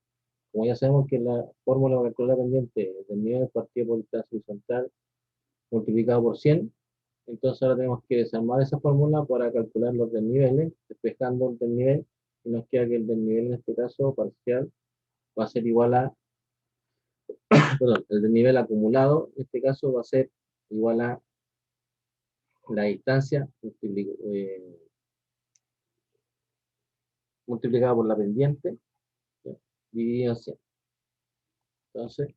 como ya sabemos que la fórmula para calcular la pendiente es desnivel partido por distancia horizontal multiplicado por 100, entonces ahora tenemos que desarmar esa fórmula para calcular los desniveles, despejando el desnivel, y nos queda que el desnivel en este caso parcial va a ser igual a, perdón, el desnivel acumulado en este caso va a ser igual a la distancia multiplicada por la pendiente, ¿ya? Dividido en 100. Entonces,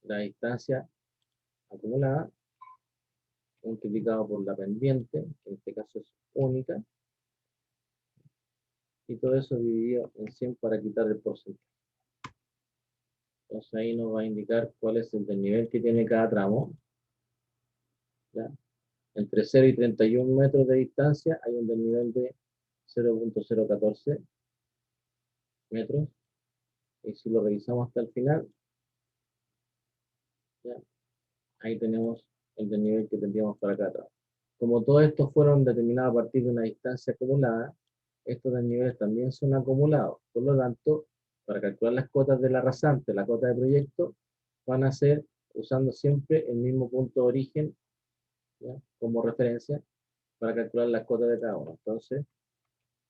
la distancia acumulada multiplicado por la pendiente, que en este caso es única, y todo eso dividido en 100 para quitar el porcentaje. Entonces ahí nos va a indicar cuál es el desnivel que tiene cada tramo, ¿ya? Entre 0 y 31 metros de distancia hay un desnivel de 0.014 metros, y si lo revisamos hasta el final, ¿ya? Ahí tenemos el desnivel que tendríamos para cada tramo. Como todos estos fueron determinados a partir de una distancia acumulada, estos desniveles también son acumulados. Por lo tanto, para calcular las cotas de la rasante, la cota de proyecto, van a ser usando siempre el mismo punto de origen, ¿ya? Como referencia para calcular las cotas de cada uno. Entonces,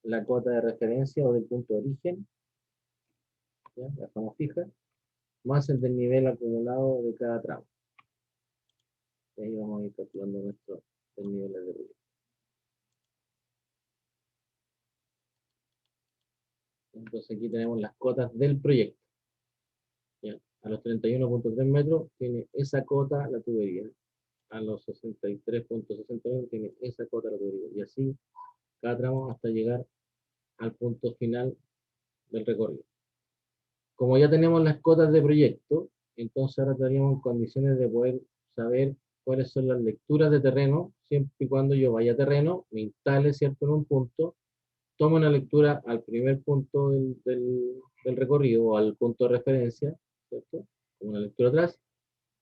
la cota de referencia o del punto de origen, ¿ya? La dejamos fija, más el desnivel acumulado de cada tramo. Y ahí vamos a ir calculando nuestros desniveles de proyecto. Entonces aquí tenemos las cotas del proyecto, ¿ya? A los 31.3 metros tiene esa cota la tubería. A los 63.61 tiene esa cota la tubería. Y así cada tramo hasta llegar al punto final del recorrido. Como ya tenemos las cotas de proyecto, entonces ahora estaríamos en condiciones de poder saber cuáles son las lecturas de terreno, siempre y cuando yo vaya a terreno, me instale, ¿cierto?, en un punto, tome una lectura al primer punto del recorrido o al punto de referencia, ¿cierto?, como una lectura atrás,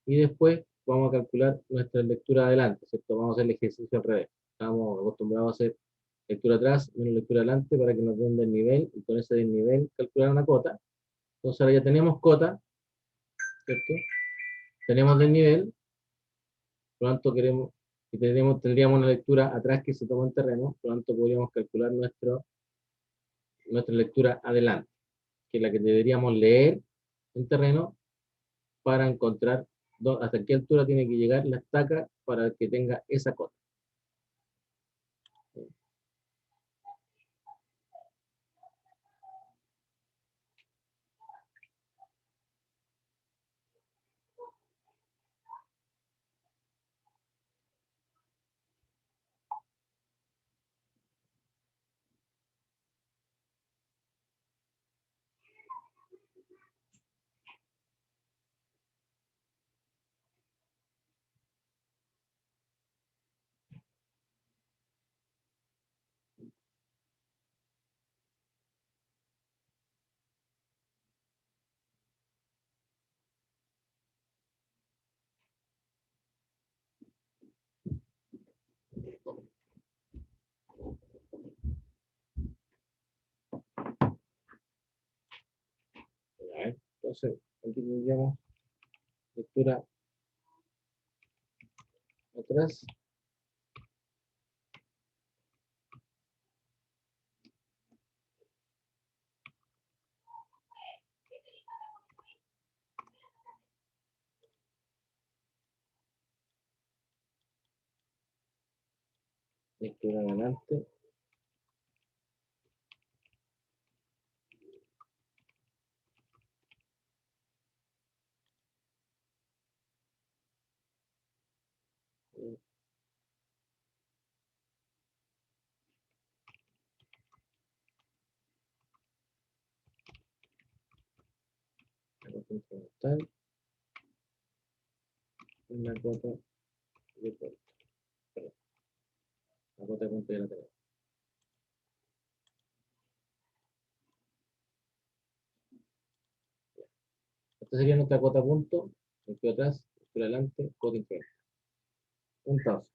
y después vamos a calcular nuestra lectura adelante, ¿cierto? Vamos a hacer el ejercicio al revés. Estamos acostumbrados a hacer lectura atrás menos lectura adelante para que nos den desnivel, y con ese desnivel calcular una cota. Entonces ahora ya tenemos cota, ¿cierto? Tenemos desnivel, por lo tanto queremos, y tendríamos una lectura atrás que se toma en terreno, por lo tanto podríamos calcular nuestra lectura adelante, que es la que deberíamos leer en terreno para encontrar hasta qué altura tiene que llegar la estaca para que tenga esa cota. Entonces, aquí tendríamos lectura atrás, lectura adelante, la cota incremental, y la cota de puerto. Perdón, la cota de punto ya la tenemos. Esta sería nuestra cota punto, lectura atrás, lectura adelante, cota incremental. Entonces,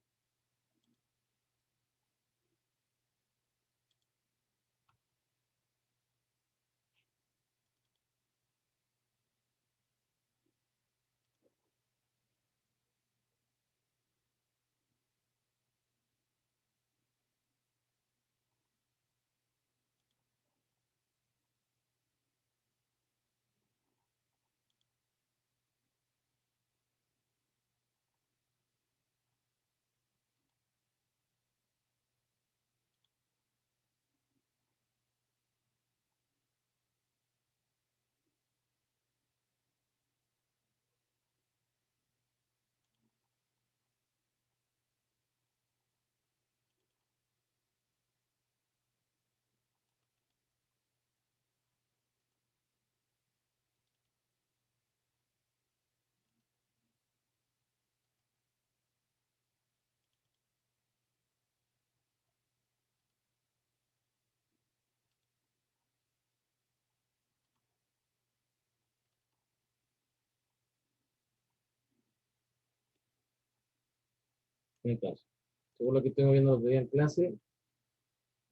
entonces, según lo que estoy viendo los días en clase,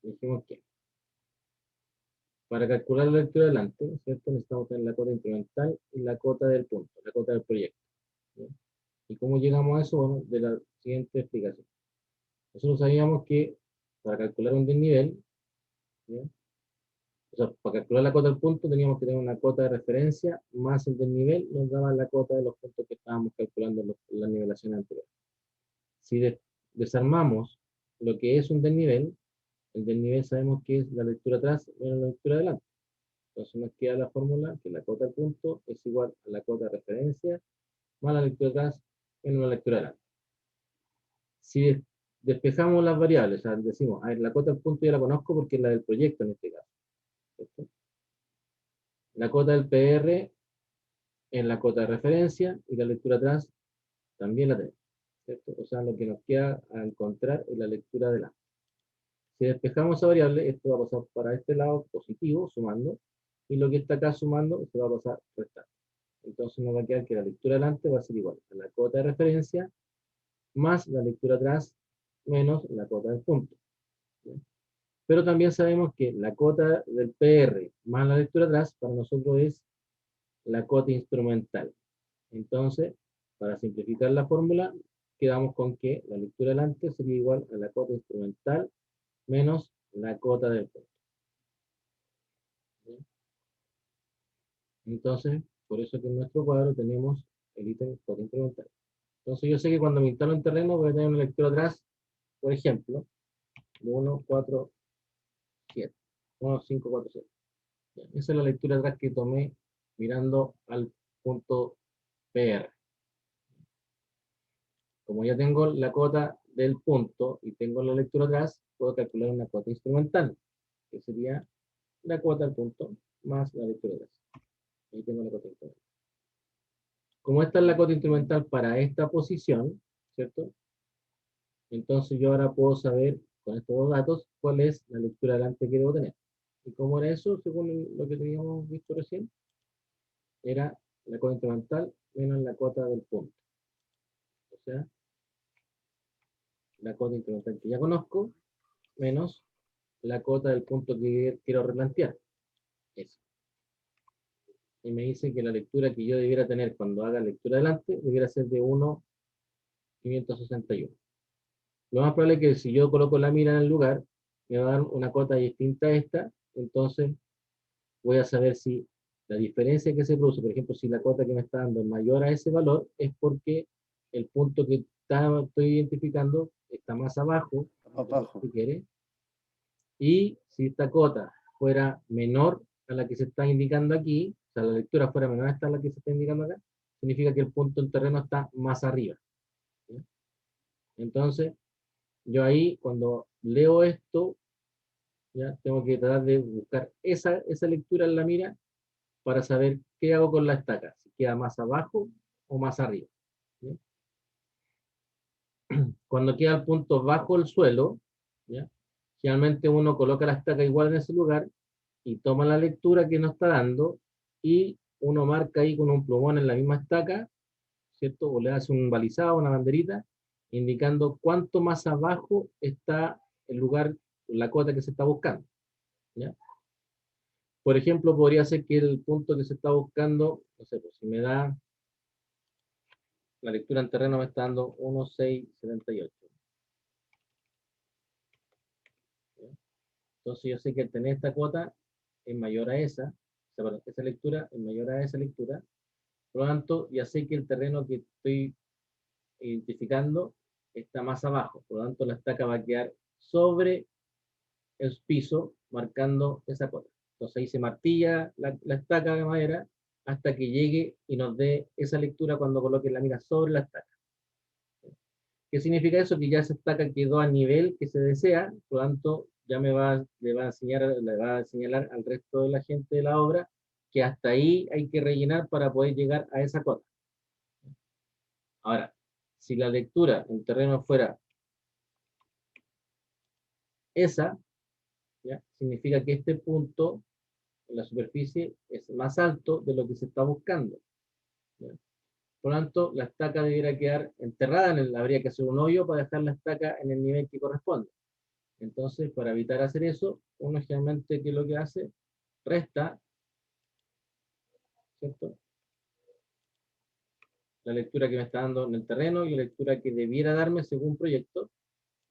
dijimos que para calcular la lectura adelante, ¿cierto? Necesitamos tener la cota incremental y la cota del punto, la cota del proyecto. ¿Sí? ¿Y cómo llegamos a eso? Bueno, de la siguiente explicación. Nosotros sabíamos que para calcular un desnivel, ¿sí? O sea, para calcular la cota del punto teníamos que tener una cota de referencia más el desnivel, nos daba la cota de los puntos que estábamos calculando en la nivelación anterior. Si desarmamos lo que es un desnivel, el desnivel sabemos que es la lectura atrás menos la lectura adelante. Entonces nos queda la fórmula que la cota del punto es igual a la cota de referencia más la lectura atrás menos la lectura adelante. Si despejamos las variables, o sea, decimos, a ver, la cota del punto ya la conozco porque es la del proyecto en este caso, ¿cierto? La cota del PR es la cota de referencia y la lectura atrás también la tenemos, ¿cierto? O sea, lo que nos queda a encontrar es la lectura adelante. Si despejamos esa variable, esto va a pasar para este lado positivo, sumando, y lo que está acá sumando se va a pasar restando. Entonces nos va a quedar que la lectura adelante va a ser igual a la cota de referencia más la lectura atrás menos la cota del punto. ¿Sí? Pero también sabemos que la cota del PR más la lectura atrás para nosotros es la cota instrumental. Entonces, para simplificar la fórmula, quedamos con que la lectura adelante sería igual a la cota instrumental menos la cota del punto. ¿Sí? Entonces, por eso que en nuestro cuadro tenemos el ítem cota incremental. Entonces yo sé que cuando me instalo en terreno voy a tener una lectura atrás, por ejemplo, de 1, 4, 7. 1, 5, 4, 7. Esa es la lectura atrás que tomé mirando al punto PR. Como ya tengo la cota del punto y tengo la lectura atrás, puedo calcular una cota instrumental, que sería la cuota del punto más la lectura atrás. Ahí tengo la cota instrumental. Como esta es la cota instrumental para esta posición, ¿cierto? Entonces yo ahora puedo saber con estos dos datos cuál es la lectura adelante que debo tener. ¿Y cómo era eso, según lo que teníamos visto recién? Era la cota incremental menos la cota del punto. O sea, la cota incremental que ya conozco, menos la cota del punto que quiero replantear. Eso. Y me dice que la lectura que yo debiera tener cuando haga lectura adelante debiera ser de 1,561. Lo más probable es que si yo coloco la mira en el lugar, me va a dar una cota distinta a esta, entonces voy a saber si la diferencia que se produce, por ejemplo, si la cota que me está dando es mayor a ese valor, es porque el punto que estoy identificando está más abajo, Abajo. si quiere, y si esta cota fuera menor a la que se está indicando aquí, o sea, la lectura fuera menor a esta a la que se está indicando acá, significa que el punto en terreno está más arriba. ¿Sí? Entonces, yo ahí, cuando leo esto, ya tengo que tratar de buscar esa lectura en la mira para saber qué hago con la estaca, si queda más abajo o más arriba. ¿Sí? Cuando queda el punto bajo el suelo, ¿ya? Generalmente uno coloca la estaca igual en ese lugar y toma la lectura que nos está dando y uno marca ahí con un plumón en la misma estaca, ¿cierto? O le hace un balizado, una banderita, indicando cuánto más abajo está el lugar, la cota que se está buscando, ¿ya? Por ejemplo, podría ser que el punto que se está buscando, no sé, pues si me da, la lectura en terreno me está dando 1,678. ¿Ya? Entonces yo sé que al tener esta cuota es mayor a esa, o sea, perdón, esa lectura es mayor a esa lectura, por lo tanto ya sé que el terreno que estoy identificando está más abajo, por lo tanto la estaca va a quedar sobre el piso marcando esa cota. Entonces ahí se martilla la estaca de madera hasta que llegue y nos dé esa lectura cuando coloque la mira sobre la estaca. ¿Qué significa eso? Que ya esa estaca quedó al nivel que se desea, por lo tanto ya le va a señalar al resto de la gente de la obra que hasta ahí hay que rellenar para poder llegar a esa cota. Ahora, si la lectura en terreno fuera esa, ¿ya? Significa que este punto en la superficie es más alto de lo que se está buscando, ¿ya? Por lo tanto, la estaca debiera quedar enterrada habría que hacer un hoyo para dejar la estaca en el nivel que corresponde. Entonces, para evitar hacer eso, uno generalmente, ¿qué es lo que hace? Resta, ¿cierto?, la lectura que me está dando en el terreno y la lectura que debiera darme según proyecto,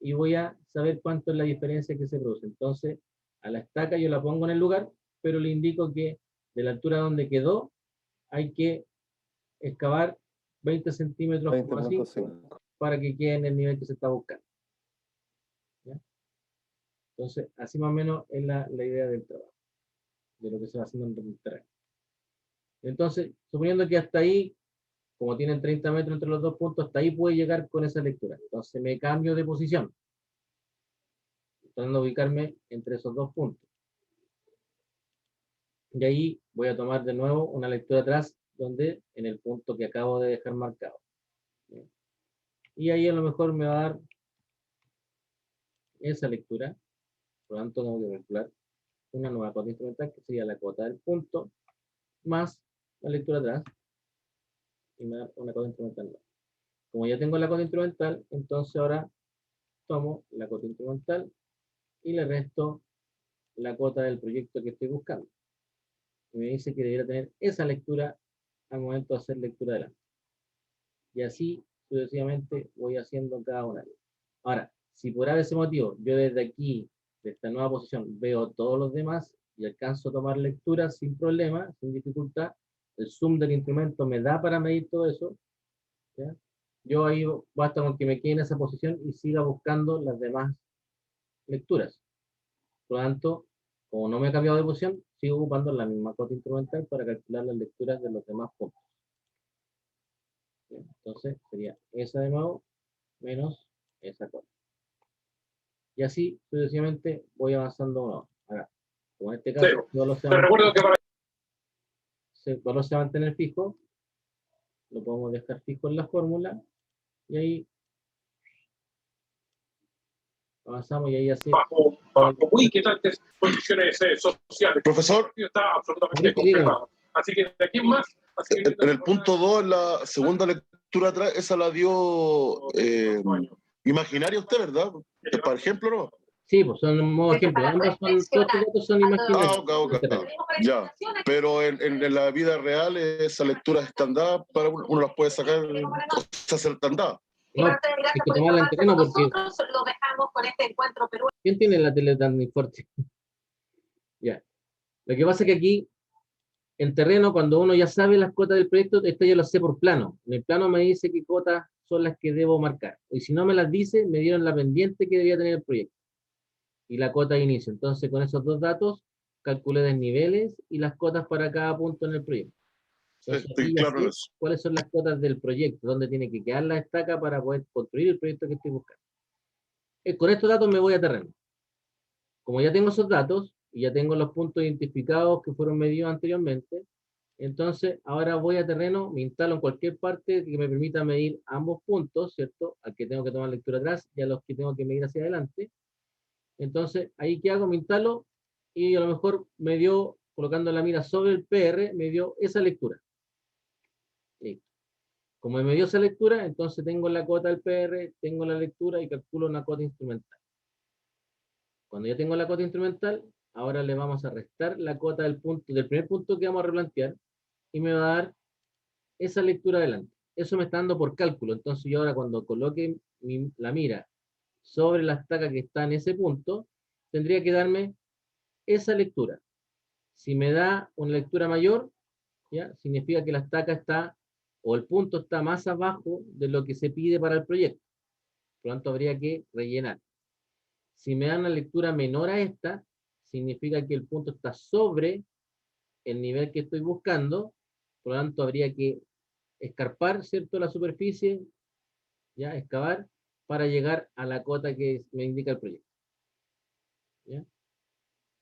y voy a saber cuánto es la diferencia que se produce. Entonces, a la estaca yo la pongo en el lugar, pero le indico que de la altura donde quedó hay que excavar 20 centímetros 20.5. para que quede en el nivel que se está buscando, ¿ya? Entonces, así más o menos es la idea del trabajo, de lo que se va haciendo en el terreno. Entonces, suponiendo que hasta ahí, como tienen 30 metros entre los dos puntos, hasta ahí puede llegar con esa lectura. Entonces me cambio de posición, tratando de ubicarme entre esos dos puntos. Y ahí voy a tomar de nuevo una lectura atrás, donde en el punto que acabo de dejar marcado. ¿Bien? Y ahí a lo mejor me va a dar esa lectura, por lo tanto tengo que calcular una nueva cota instrumental, que sería la cota del punto, más la lectura atrás, y me da una cota instrumental nueva. Como ya tengo la cota instrumental, entonces ahora tomo la cota instrumental y le resto la cota del proyecto que estoy buscando. Y me dice que debería tener esa lectura al momento de hacer lectura adelante. Y así sucesivamente voy haciendo cada una. Ahora, si por ese motivo yo desde aquí, de esta nueva posición, veo todos los demás y alcanzo a tomar lecturas sin problema, sin dificultad, el zoom del instrumento me da para medir todo eso, ¿ya? Yo ahí basta con que me quede en esa posición y siga buscando las demás lecturas. Por lo tanto, como no me he cambiado de posición, sigo ocupando la misma cota instrumental para calcular las lecturas de los demás puntos. Bien, entonces sería esa de nuevo menos esa cota. Y así sucesivamente voy avanzando uno. Ahora, como en este caso, el valor se va a mantener fijo, lo podemos dejar fijo en la fórmula, y ahí avanzamos y ahí así. Bajo muy inquietantes condiciones sociales. Profesor, Está absolutamente confirmado. Así que de aquí en más. en el punto 2, la segunda lectura atrás, esa la dio imaginaria usted, ¿verdad? Por ejemplo, ¿no? Sí, pues son un modo ejemplo. Ambos son, todos estos datos son imaginarios. Ok. Ya. Pero en la vida real, esa lectura estándar, para uno las puede sacar, o sea, hacer estándar. No, hay que tomarla en terreno porque... lo dejamos con este encuentro peruano. ¿Quién tiene la tele tan fuerte? Ya. Lo que pasa es que aquí, en terreno, cuando uno ya sabe las cotas del proyecto, esto ya lo sé por plano. En el plano me dice qué cotas son las que debo marcar. Y si no me las dice, me dieron la pendiente que debía tener el proyecto. Y la cota de inicio. Entonces, con esos dos datos, calculé desniveles y las cotas para cada punto en el proyecto. Entonces, Sí, claro sé eso. cuáles son las cotas del proyecto, dónde tiene que quedar la estaca para poder construir el proyecto que estoy buscando. Con estos datos me voy a terreno. Como ya tengo esos datos, y ya tengo los puntos identificados que fueron medidos anteriormente, entonces ahora voy a terreno, me instalo en cualquier parte que me permita medir ambos puntos, ¿cierto? Al que tengo que tomar lectura atrás y a los que tengo que medir hacia adelante. Entonces, ahí ¿qué hago? Me instalo y a lo mejor me dio colocando la mira sobre el PR, me dio esa lectura. Listo. Como me dio esa lectura, entonces tengo la cota del PR, tengo la lectura y calculo una cota instrumental. Cuando ya tengo la cota instrumental, ahora le vamos a restar la cota del primer punto que vamos a replantear, y me va a dar esa lectura adelante. Eso me está dando por cálculo. Entonces yo ahora cuando coloque la mira sobre la estaca que está en ese punto, tendría que darme esa lectura. Si me da una lectura mayor, ¿ya? Significa que la estaca está, o el punto está más abajo de lo que se pide para el proyecto. Por lo tanto, habría que rellenar. Si me da una lectura menor a esta, significa que el punto está sobre el nivel que estoy buscando. Por lo tanto, habría que escarpar, ¿cierto?, la superficie, ya, excavar, para llegar a la cota que me indica el proyecto. ¿Ya?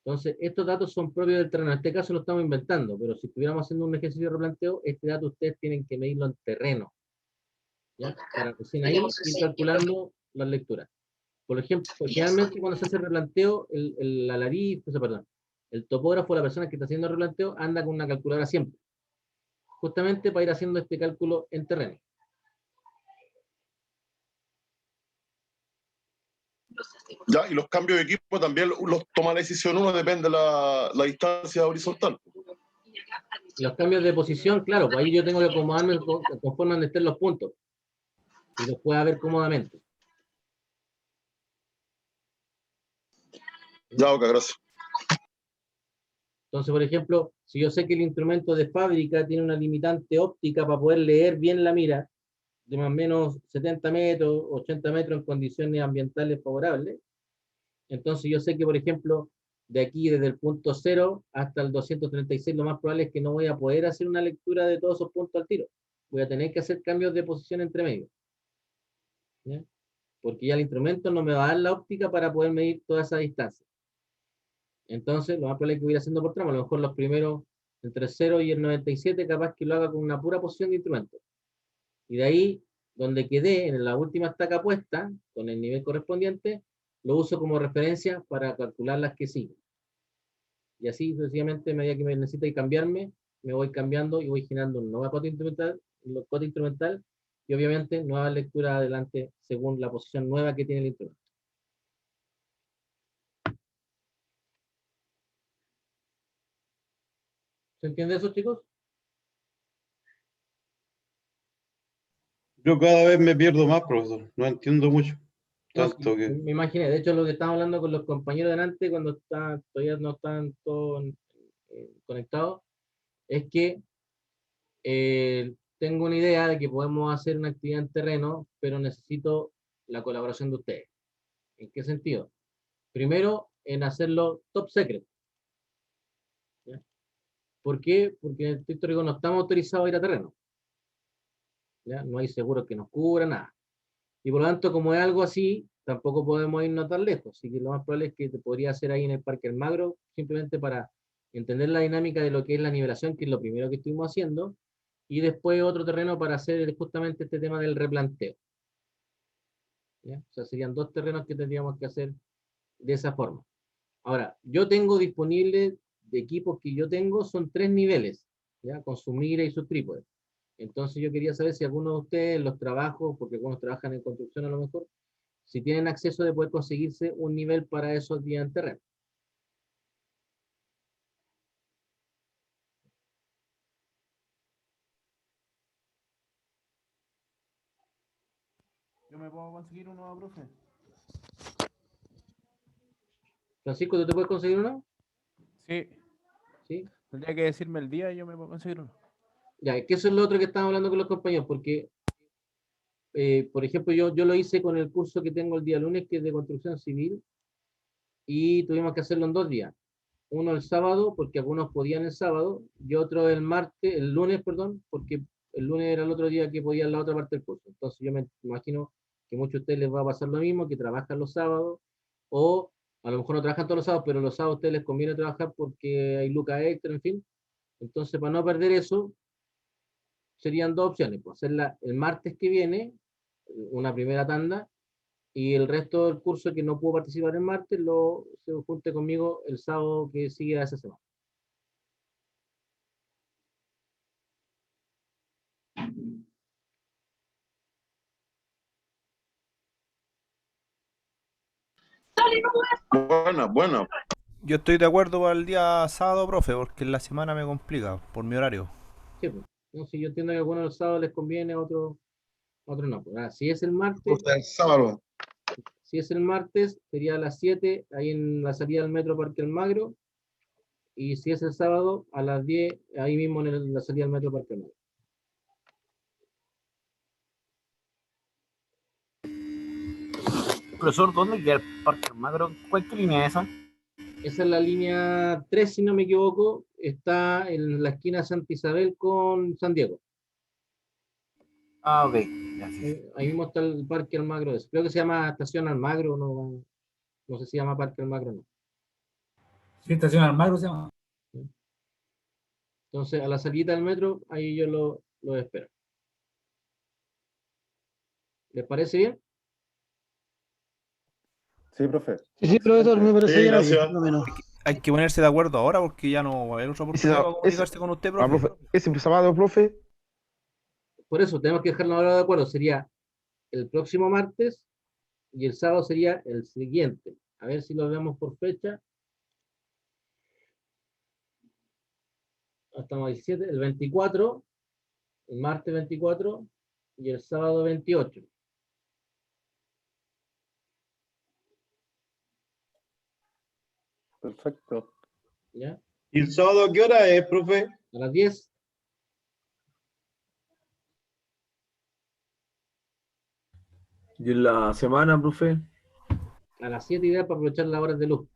Entonces, estos datos son propios del terreno. En este caso lo estamos inventando, pero si estuviéramos haciendo un ejercicio de replanteo, este dato ustedes tienen que medirlo en terreno, ¿ya? Para recién ahí ir calculando las lecturas. Por ejemplo, generalmente cuando se hace replanteo, el alariz, perdón, el topógrafo, la persona que está haciendo el replanteo, anda con una calculadora siempre, justamente para ir haciendo este cálculo en terreno. Ya, y los cambios de equipo también los toma la decisión uno, depende de la distancia horizontal. Los cambios de posición, claro, pues ahí yo tengo que acomodarme conforme donde estén los puntos, y los pueda ver cómodamente. Ya, ok, gracias. Entonces, por ejemplo, si yo sé que el instrumento de fábrica tiene una limitante óptica para poder leer bien la mira, de más o menos 70 metros, 80 metros en condiciones ambientales favorables, entonces yo sé que, por ejemplo, de aquí, desde el punto 0 hasta el 236, lo más probable es que no voy a poder hacer una lectura de todos esos puntos al tiro. Voy a tener que hacer cambios de posición entre medio, ¿ya? Porque ya el instrumento no me va a dar la óptica para poder medir toda esa distancia. Entonces, lo más probable es que voy a ir haciendo por tramo. A lo mejor los primeros, entre 0 y el 97, capaz que lo haga con una pura posición de instrumento. Y de ahí, donde quedé, en la última estaca puesta, con el nivel correspondiente, lo uso como referencia para calcular las que siguen. Y así, sucesivamente, a medida que me necesite cambiarme, me voy cambiando y voy generando una nueva cota instrumental, y obviamente nueva lectura adelante según la posición nueva que tiene el instrumento. ¿Se entiende eso, chicos? Yo cada vez me pierdo más, profesor. No entiendo mucho. No, Tanto que... me imaginé. De hecho, lo que estaba hablando con los compañeros delante, cuando todavía no están todos conectados, es que tengo una idea de que podemos hacer una actividad en terreno, pero necesito la colaboración de ustedes. ¿En qué sentido? Primero, en hacerlo top secret. ¿Ya? ¿Por qué? Porque en el Distrito Rico no estamos autorizados a ir a terreno. ¿Ya? No hay seguros que nos cubra, nada. Y por lo tanto, como es algo así, tampoco podemos irnos tan lejos. Así que lo más probable es que te podría hacer ahí en el Parque Almagro, simplemente para entender la dinámica de lo que es la nivelación, que es lo primero que estuvimos haciendo, y después otro terreno para hacer justamente este tema del replanteo. ¿Ya? O sea, serían dos terrenos que tendríamos que hacer de esa forma. Ahora, yo tengo disponible, de equipos que yo tengo, son 3 niveles, ¿ya? Con su mira y sus trípodes. Entonces yo quería saber si alguno de ustedes, los trabajos, porque algunos trabajan en construcción a lo mejor, si tienen acceso de poder conseguirse un nivel para esos días en terreno. Yo me puedo conseguir uno, profe. Francisco, ¿tú te puedes conseguir uno? Sí. Sí. Tendría que decirme el día y yo me puedo conseguir uno. Ya, es que eso es lo otro que estamos hablando con los compañeros, porque, por ejemplo, yo lo hice con el curso que tengo el día lunes, que es de construcción civil, y tuvimos que hacerlo en 2 días. Uno el sábado, porque algunos podían el sábado, y otro el lunes, perdón, porque el lunes era el otro día que podían la otra parte del curso. Entonces yo me imagino que a muchos de ustedes les va a pasar lo mismo, que trabajan los sábados, o a lo mejor no trabajan todos los sábados, pero los sábados a ustedes les conviene trabajar porque hay lucas extra, en fin. Entonces, para no perder eso, serían 2 opciones, pues hacerla el martes que viene, una primera tanda, y el resto del curso que no pudo participar el martes, se junte conmigo el sábado que sigue a esa semana. Buena, buena. Yo estoy de acuerdo para el día sábado, profe, porque en la semana me complica por mi horario. Sí, pues. No, si yo entiendo que a algunos los sábados les conviene, a otros no. Pues. Ahora, si es el martes, El sábado. sería a las 7, ahí en la salida del Metro Parque Almagro, y si es el sábado, a las 10, ahí mismo en la salida del Metro Parque Almagro. Profesor, ¿dónde queda el Parque Almagro? ¿Cuál qué línea es esa? Esa es la línea 3, si no me equivoco, está en la esquina Santa Isabel con San Diego. Ah, ok. Ya, sí. Ahí mismo está el Parque Almagro. Creo que se llama Estación Almagro, no sé si se llama Parque Almagro o no. Sí, Estación Almagro se llama. Entonces, a la salida del metro, ahí yo lo espero. ¿Les parece bien? Sí, profe. Sí, profesor, me parece Sí, bien ahí, gracias. más o menos. Hay que ponerse de acuerdo ahora porque ya no va a haber otra oportunidad para comunicarse con usted, profe. profe, ese sábado, profe. Por eso, tenemos que dejarnos ahora de acuerdo. Sería el próximo martes y el sábado sería el siguiente. A ver si lo vemos por fecha. Estamos a 17, el 24, el martes 24 y el sábado 28. Perfecto. ¿Ya? ¿Y el sábado a qué hora es, profe? A las 10. ¿Y en la semana, profe? A las 7 ideas para aprovechar las horas de luz.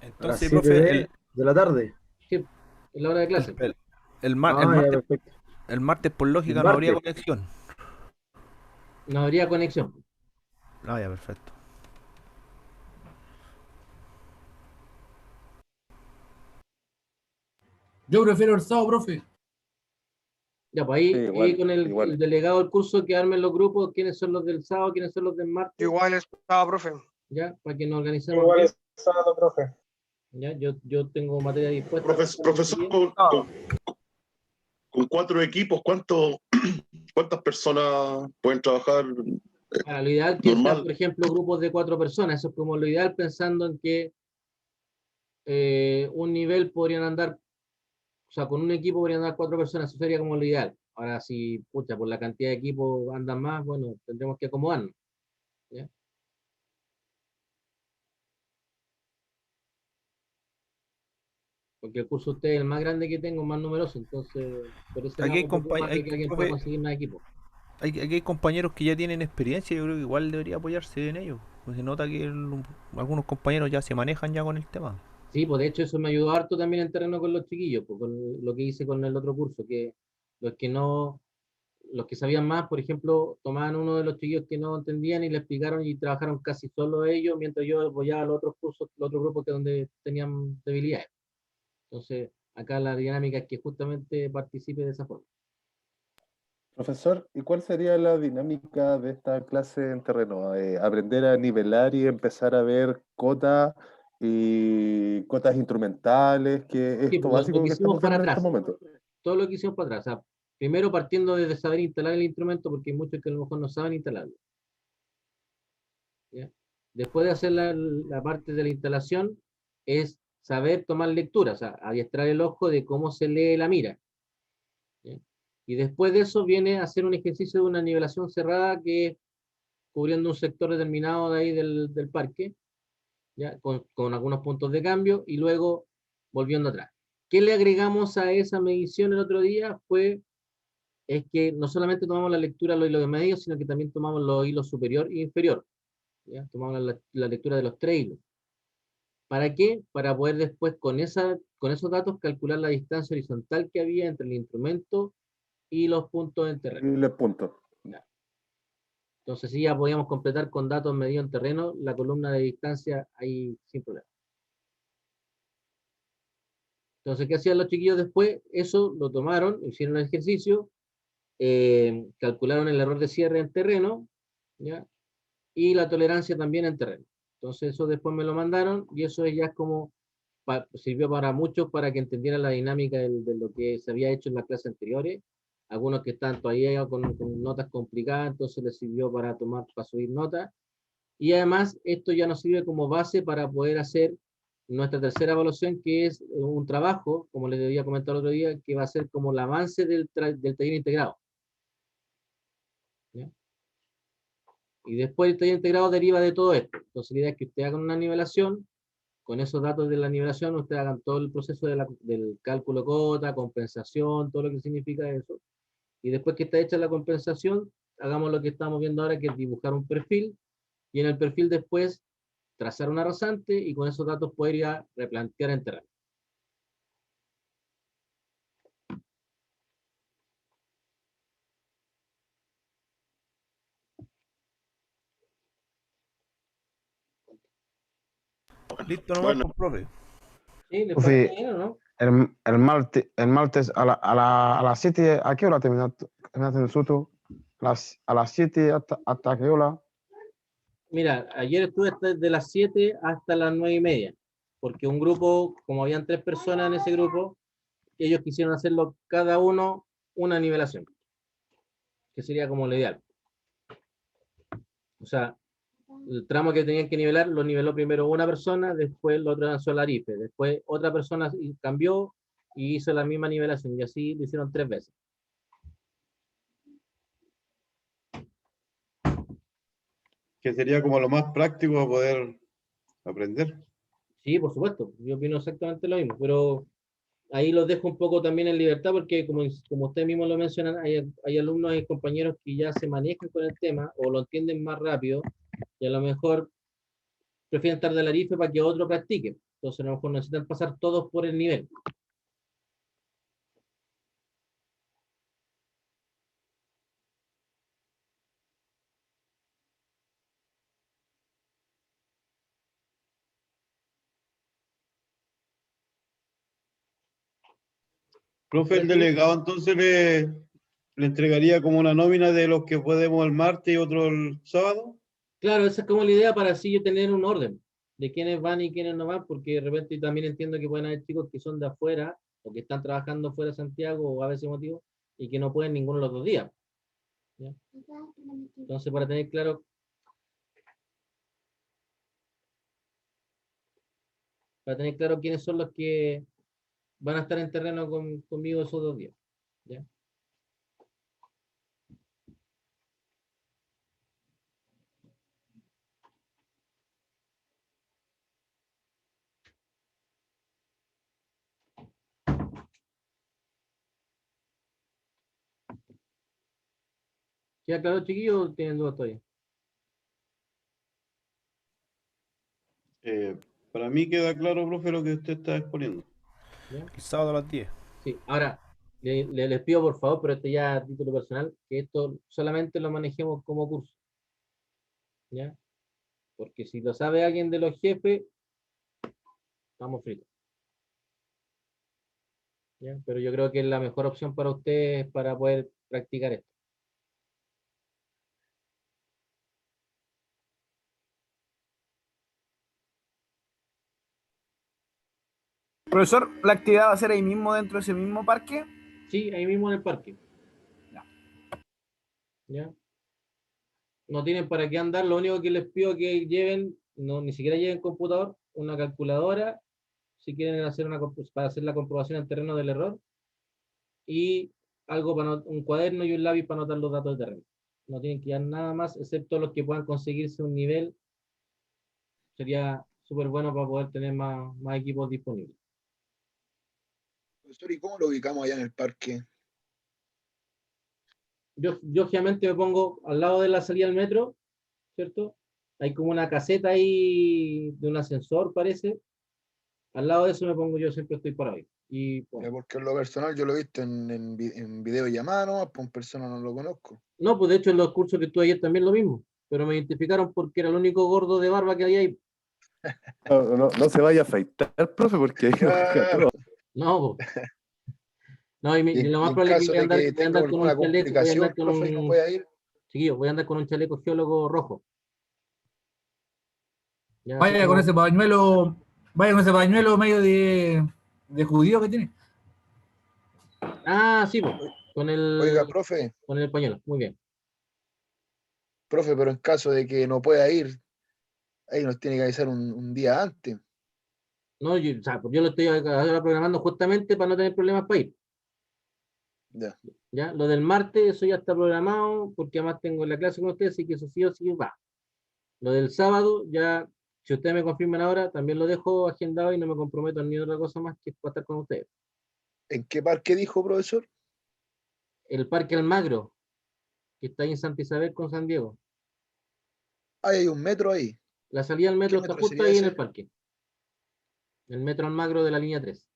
A las Entonces, 7 profe, de la tarde. Sí, en la hora de clase. el Ya, martes, perfecto. el martes por lógica El no habría martes. conexión. No habría conexión. Ah, ya, perfecto. Yo prefiero el sábado, profe. Ya, pues ahí, Sí, igual, ahí con igual. el delegado del curso que armen los grupos, quiénes son los del sábado, quiénes son los del martes. Igual el sábado, profe. Ya, para que nos organicemos bien. sábado, profe. Ya, yo tengo materia dispuesta. Profesor, con 4 equipos, ¿cuántas personas pueden trabajar? Lo ideal que sean, Normal. por ejemplo, grupos de 4 personas. Eso es como lo ideal, pensando en que un nivel podrían andar, o sea, con un equipo podrían andar 4 personas. Eso sería como lo ideal. Ahora, si, pucha, por la cantidad de equipos andan más, bueno, tendremos que acomodarnos. ¿Ya? Porque el curso de ustedes es el más grande que tengo, más numeroso, entonces por ese Aquí lado hay, me preocupa más de que alguien pueda profe, conseguir más equipo. aquí hay compañeros que ya tienen experiencia, yo creo que igual debería apoyarse en ellos. Pues se nota que algunos compañeros ya se manejan ya con el tema. Sí, pues de hecho eso me ayudó harto también en terreno con los chiquillos, pues con lo que hice con el otro curso, que los que no, los que sabían más, por ejemplo, tomaban uno de los chiquillos que no entendían y le explicaron y trabajaron casi solo ellos, mientras yo apoyaba a los otros cursos, los otros grupos que donde tenían debilidades. Entonces, acá la dinámica es que justamente participe de esa forma. Profesor, ¿y cuál sería la dinámica de esta clase en terreno? ¿Aprender a nivelar y empezar a ver cotas y cotas instrumentales, que es Sí, esto pues, lo básico que que hicimos estamos para viendo en atrás, estos momentos? todo lo que hicimos para atrás. O sea, primero partiendo desde saber instalar el instrumento, porque hay muchos que a lo mejor no saben instalarlo. ¿Ya? Después de hacer la parte de la instalación, es saber tomar lectura, o sea, adiestrar el ojo de cómo se lee la mira. ¿Ya? Y después de eso viene a hacer un ejercicio de una nivelación cerrada que es cubriendo un sector determinado de ahí del parque, ¿ya? Con algunos puntos de cambio, y luego volviendo atrás. ¿Qué le agregamos a esa medición el otro día? Es que no solamente tomamos la lectura de los hilos de medio, sino que también tomamos los hilos superior e inferior. ¿Ya? Tomamos la lectura de los 3 hilos. ¿Para qué? Para poder después con esos datos calcular la distancia horizontal que había entre el instrumento y los puntos en terreno. Y les punto. ¿Ya? Entonces sí, ya podíamos completar con datos medidos en terreno la columna de distancia ahí sin problema. Entonces, ¿qué hacían los chiquillos después? Eso lo tomaron, hicieron el ejercicio, calcularon el error de cierre en terreno, ¿ya? Y la tolerancia también en terreno. Entonces eso después me lo mandaron y eso ya es como, sirvió para muchos para que entendieran la dinámica de lo que se había hecho en las clases anteriores. Algunos que están todavía con notas complicadas, entonces les sirvió para subir notas. Y además, esto ya nos sirve como base para poder hacer nuestra tercera evaluación, que es un trabajo, como les había comentado el otro día, que va a ser como el avance del taller integrado. ¿Ya? Y después el taller integrado deriva de todo esto. Entonces la idea es que ustedes hagan una nivelación, con esos datos de la nivelación ustedes hagan todo el proceso del cálculo cota, compensación, todo lo que significa eso. Y después que está hecha la compensación, hagamos lo que estamos viendo ahora, que es dibujar un perfil, y en el perfil después trazar una rasante, y con esos datos poder ir a replantear en terreno. Listo nomás, Bueno. pues, profe. ¿Sí? ¿Les Profe, parece bien o no? el martes a las 7, ¿a qué hora terminaste el suto? A las 7 hasta qué hora? Mira, ayer estuve desde las 7 hasta las 9:30, porque un grupo, como habían 3 personas en ese grupo, ellos quisieron hacerlo cada uno una nivelación, que sería como lo ideal. O sea, el tramo que tenían que nivelar lo niveló primero una persona, después el otro lanzó el arife, después otra persona cambió y hizo la misma nivelación, y así lo hicieron 3 veces. Que sería como lo más práctico para poder aprender. Sí, por supuesto, yo opino exactamente lo mismo, pero ahí los dejo un poco también en libertad, porque como ustedes mismos lo mencionan, hay alumnos y compañeros que ya se manejan con el tema o lo entienden más rápido, y a lo mejor prefieren estar del arife para que otro practique. Entonces a lo mejor necesitan pasar todos por el nivel. Profe, el delegado entonces le entregaría como una nómina de los que podemos el martes y otro el sábado. Claro, esa es como la idea, para así yo tener un orden de quiénes van y quiénes no van, porque de repente también entiendo que pueden haber chicos que son de afuera o que están trabajando fuera de Santiago o a veces motivo y que no pueden ninguno de los 2 días. ¿Ya? Entonces, para tener claro quiénes son los que van a estar en terreno conmigo esos 2 días. ¿Ya? ¿Queda claro, chiquillos, o tienen dudas todavía? Para mí queda claro, profe, lo que usted está exponiendo. ¿Ya? El sábado a las 10. Sí, ahora les pido por favor, pero esto ya a título personal, que esto solamente lo manejemos como curso. ¿Ya? Porque si lo sabe alguien de los jefes, estamos fritos. ¿Ya? Pero yo creo que es la mejor opción para ustedes para poder practicar esto. Profesor, ¿la actividad va a ser ahí mismo dentro de ese mismo parque? Sí, ahí mismo en el parque. ¿Ya? No tienen para qué andar, lo único que les pido que lleven, no, ni siquiera lleven computador, una calculadora, si quieren hacer para hacer la comprobación en terreno del error, y algo un cuaderno y un lápiz para anotar los datos de terreno. No tienen que llevar nada más, excepto los que puedan conseguirse un nivel. Sería súper bueno para poder tener más equipos disponibles. Profesor, ¿y cómo lo ubicamos allá en el parque? Yo generalmente me pongo al lado de la salida del metro, ¿cierto? Hay como una caseta ahí de un ascensor, parece. Al lado de eso me pongo yo, siempre estoy por ahí. Y, bueno. Porque en lo personal yo lo he visto en videollamada, ¿no? Pues en persona no lo conozco. No, pues de hecho en los cursos que estuve ayer también lo mismo, pero me identificaron porque era el único gordo de barba que había ahí. No se vaya a afeitar, profe, porque ahí Claro. No, pues. No, y lo más en probable es caso que de que voy a tenga andar con alguna un chaleco, complicación, profe, y no pueda ir. Chiquillo, voy a andar con un chaleco geólogo rojo. Ya, Vaya con ese pañuelo medio de judío que tiene. Ah, sí, pues, Oiga, profe. Con el pañuelo, muy bien. Profe, pero en caso de que no pueda ir, Ahí nos tiene que avisar un día antes. No, yo, o sea, pues yo lo estoy ahora programando justamente para no tener problemas para ir. Ya. ¿Ya? Lo del martes, eso ya está programado, porque además tengo la clase con ustedes, así que eso sí o sí va. Lo del sábado, ya, si ustedes me confirman ahora, también lo dejo agendado y no me comprometo ni otra cosa más que para estar con ustedes. ¿En qué parque dijo, profesor? El Parque Almagro, que está ahí en Santa Isabel con San Diego. Ah, hay un metro ahí. La salida del ¿Qué metro está metro justo sería ahí en el ese? parque. El metro Almagro de la línea 3.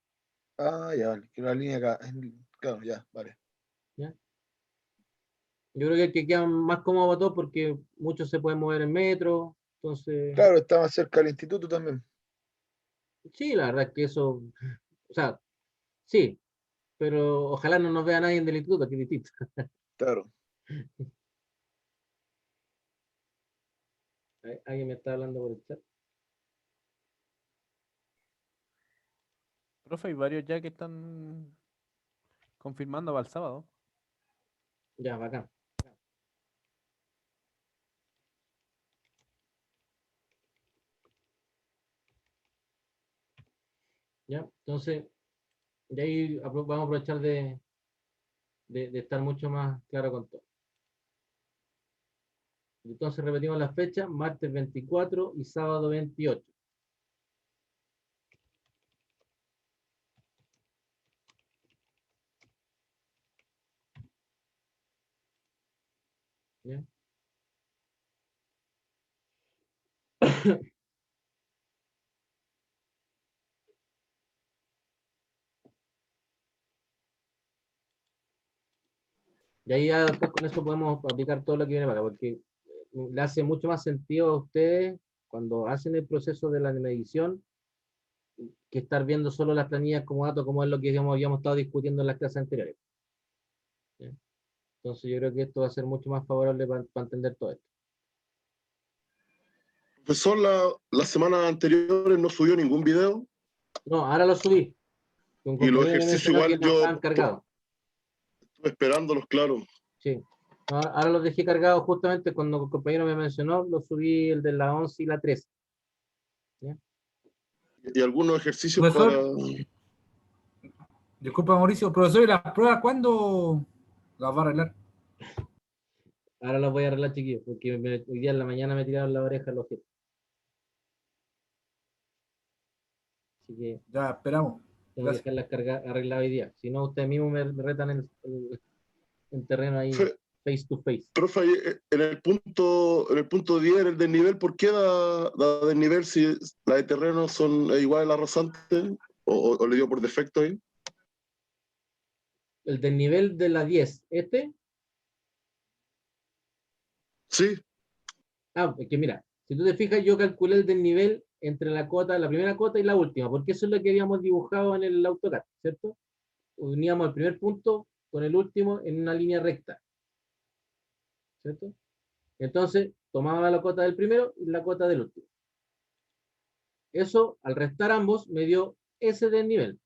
Ah, ya, vale. Que la línea acá. Claro, ya, vale. ¿Ya? Yo creo que el que queda más cómodo para todos porque muchos se pueden mover en metro. Entonces, Claro, está más cerca del instituto también. sí, la verdad es que eso, o sea, sí, pero ojalá no nos vea nadie del instituto, que es distinto. Claro. Alguien me está hablando por el chat. Profe, hay varios ya que están confirmando para el sábado. Ya, bacán. Ya, entonces, de ahí vamos a aprovechar de estar mucho más claro con todo. Entonces repetimos las fechas, martes 24 y sábado 28. ¿Ya? Y ahí ya después con eso podemos aplicar todo lo que viene para acá, porque le hace mucho más sentido a ustedes cuando hacen el proceso de la medición que estar viendo solo las planillas como datos, como es lo que habíamos estado discutiendo en las clases anteriores. ¿Ya? Entonces yo creo que esto va a ser mucho más favorable para entender todo esto. Profesor, las semanas anteriores no subió ningún video No, ahora lo subí. Un y los compañero me ejercicios mencionó que igual no estaban cargados. estuve esperándolos, claro. Sí. No, ahora los dejé cargados justamente cuando el compañero me mencionó, lo subí el de la 11 y la 13. ¿Ya? Y algunos ejercicios Profesor, para... disculpa Mauricio, profesor, ¿y las pruebas cuándo las va a arreglar? Ahora los voy a arreglar, chiquillos, porque hoy día en la mañana me tiraron la oreja los jefes. Así que ya esperamos. tengo que dejarlas arregladas hoy día. Si no, ustedes mismos me retan en terreno ahí, face to face. Profe, en el punto 10, en el desnivel, ¿por qué da desnivel si la de terreno son iguales a la rasante? ¿O le dio por defecto ahí? El desnivel de la 10, ¿este? Sí. Ah, es que mira, si tú te fijas, yo calculé el desnivel entre la primera cota y la última, porque eso es lo que habíamos dibujado en el AutoCAD, ¿cierto? Uníamos el primer punto con el último en una línea recta, ¿cierto? Entonces, tomaba la cota del primero y la cota del último. Eso, al restar ambos, me dio ese desnivel.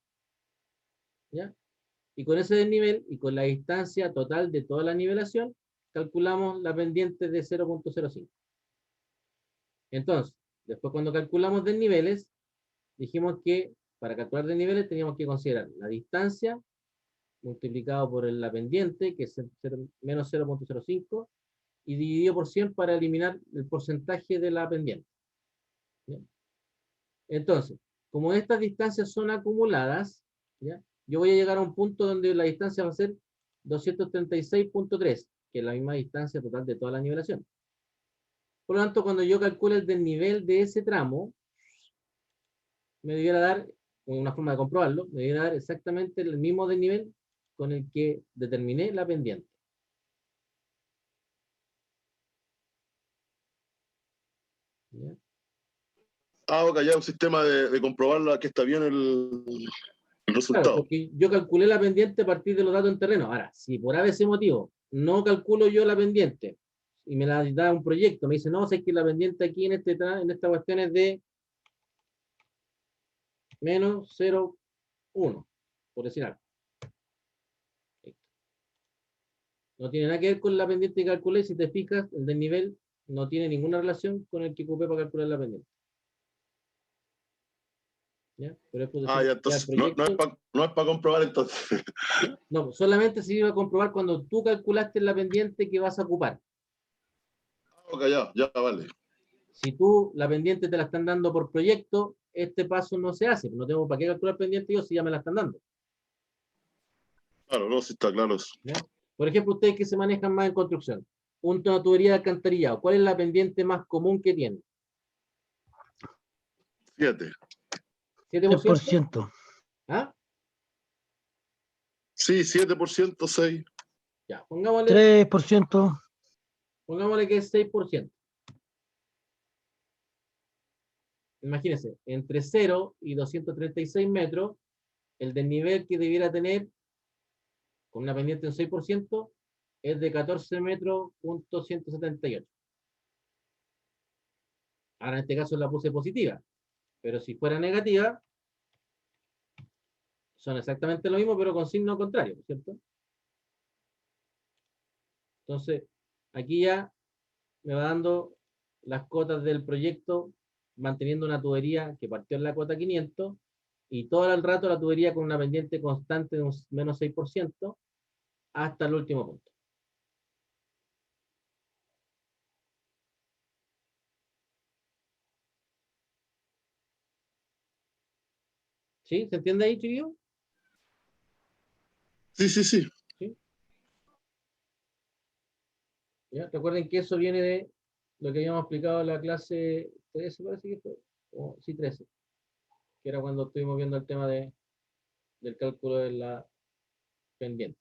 ¿Ya? Y con ese desnivel y con la distancia total de toda la nivelación, calculamos la pendiente de 0.05. Entonces, después cuando calculamos desniveles, dijimos que para calcular desniveles teníamos que considerar la distancia multiplicado por la pendiente, que es menos 0.05, y dividido por 100 para eliminar el porcentaje de la pendiente. ¿Ya? Entonces, como estas distancias son acumuladas, ¿ya? Yo voy a llegar a un punto donde la distancia va a ser 236.3, que es la misma distancia total de toda la nivelación. Por lo tanto, cuando yo calcule el desnivel de ese tramo, me debiera dar, una forma de comprobarlo, me debiera dar exactamente el mismo desnivel con el que determiné la pendiente. ¿Ya? Ah, ok, ya un sistema de comprobar que está bien el Claro, resultado. porque yo calculé la pendiente a partir de los datos en terreno. Ahora, si por ABC motivo no calculo yo la pendiente y me la da un proyecto, me dice, no, sé que la pendiente aquí en esta cuestión es de menos 0,1, por decir algo. No tiene nada que ver con la pendiente que calculé, si te fijas, el desnivel no tiene ninguna relación con el que ocupé para calcular la pendiente. ¿Ya? Pero es por decir, Ya, ya entonces el no es proyecto, para comprobar entonces. no, solamente se iba a comprobar cuando tú calculaste la pendiente que vas a ocupar. Ok, ya, vale. Si tú la pendiente te la están dando por proyecto, este paso no se hace. No tengo para qué calcular pendiente yo si ya me la están dando. Claro, no, sí está claro eso. ¿Ya? Por ejemplo, ustedes que se manejan más en construcción, una tubería de alcantarillado, ¿cuál es la pendiente más común que tienen? 7. ¿7%? 10%. ¿Ah? Sí, 7%, 6. Ya, pongámosle 3%. Pongámosle que es 6%. Imagínense, entre 0 y 236 metros, el desnivel que debiera tener con una pendiente de 6% es de 14 metros, punto 178. Ahora en este caso la puse positiva, pero si fuera negativa, son exactamente lo mismo, pero con signo contrario, ¿cierto? Entonces, aquí ya me va dando las cotas del proyecto, manteniendo una tubería que partió en la cota 500, y todo el rato la tubería con una pendiente constante de un menos 6%, hasta el último punto. ¿Sí? ¿Se entiende ahí, chiquillo? Sí. ¿Sí? ¿Ya? Recuerden que eso viene de lo que habíamos explicado en la clase 13, parece que fue. Sí, 13. Que era cuando estuvimos viendo el tema del cálculo de la pendiente.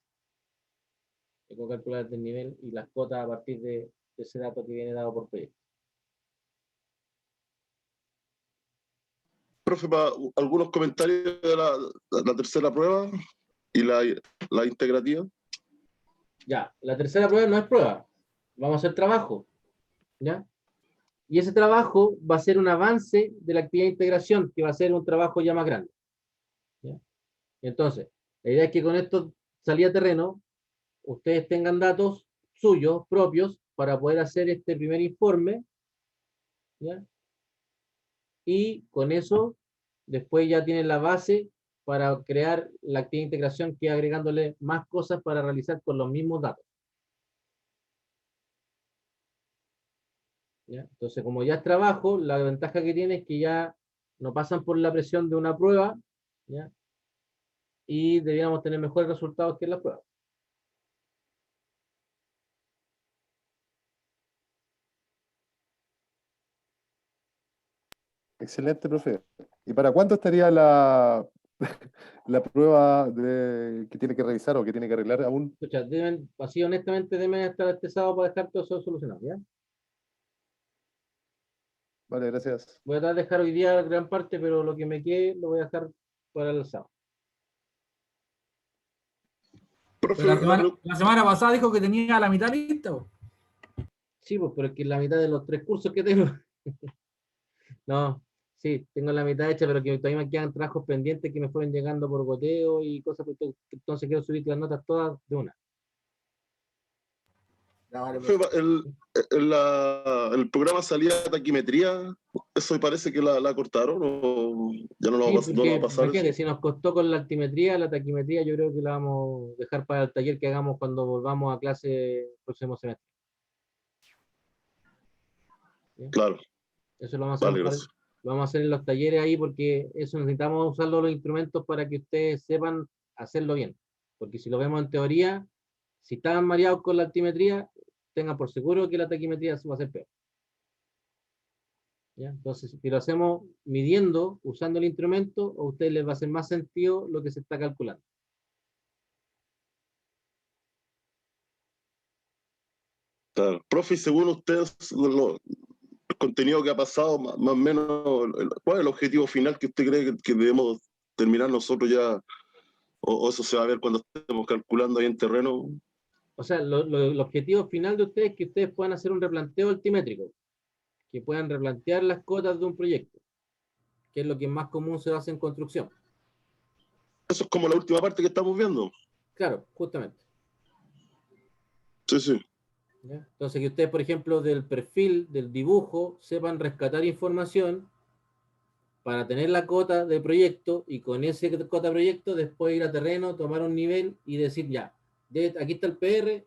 De cómo calcular el desnivel y las cotas a partir de ese dato que viene dado por proyecto. Profe, algunos comentarios de la tercera prueba y la integrativa. Ya, la tercera prueba no es prueba. Vamos a hacer trabajo. ¿Ya? Y ese trabajo va a ser un avance de la actividad de integración, que va a ser un trabajo ya más grande. ¿Ya? Entonces, la idea es que con esto salida a terreno, ustedes tengan datos suyos, propios, para poder hacer este primer informe. ¿Ya? Y con eso, después ya tienen la base para crear la actividad de integración, que agregándole más cosas para realizar con los mismos datos. ¿Ya? Entonces, como ya es trabajo, la ventaja que tiene es que ya no pasan por la presión de una prueba, ¿ya? Y deberíamos tener mejores resultados que en la prueba. Excelente, profe. ¿Y para cuándo estaría la, la prueba que tiene que revisar o que tiene que arreglar aún? Escucha, así honestamente, deben estar este sábado para dejar todo eso solucionado, ¿ya? Vale, gracias. Voy a tratar de dejar hoy día gran parte, pero lo que me quede lo voy a dejar para el sábado. Profe, Pero la semana pasada dijo que tenía la mitad lista. ¿O? Sí, pues, pero es que la mitad de los 3 cursos que tengo. No, sí, tengo la mitad hecha, pero que todavía me quedan trabajos pendientes que me fueron llegando por goteo y cosas, entonces quiero subir las notas todas de una. profe, el programa salía de taquimetría, eso parece que la cortaron o ya no, Sí, no va porque a pasar imagínate, eso. si nos costó con la taquimetría yo creo que la vamos a dejar para el taller que hagamos cuando volvamos a clase el próximo semestre. ¿Sí? Claro. Eso lo vamos a hacer, lo vamos a hacer en los talleres ahí, porque eso necesitamos usar los instrumentos para que ustedes sepan hacerlo bien. Porque si lo vemos en teoría, si estaban mareados con la altimetría, tengan por seguro que la taquimetría va a ser peor. ¿Ya? Entonces, si lo hacemos midiendo, usando el instrumento, a ustedes les va a hacer más sentido lo que se está calculando. Claro. Profe, según ustedes, el contenido que ha pasado, más o menos, ¿cuál es el objetivo final que usted cree que debemos terminar nosotros ya? O eso se va a ver cuando estemos calculando ahí en terreno. O sea, el objetivo final de ustedes es que ustedes puedan hacer un replanteo altimétrico, que puedan replantear las cotas de un proyecto, que es lo que más común se hace en construcción. Eso es como la última parte que estamos viendo. Claro, justamente. Sí. ¿Ya? Entonces, que ustedes, por ejemplo, del perfil, del dibujo, sepan rescatar información para tener la cota de proyecto y con ese cota de proyecto después ir a terreno, tomar un nivel y decir ya, aquí está el PR,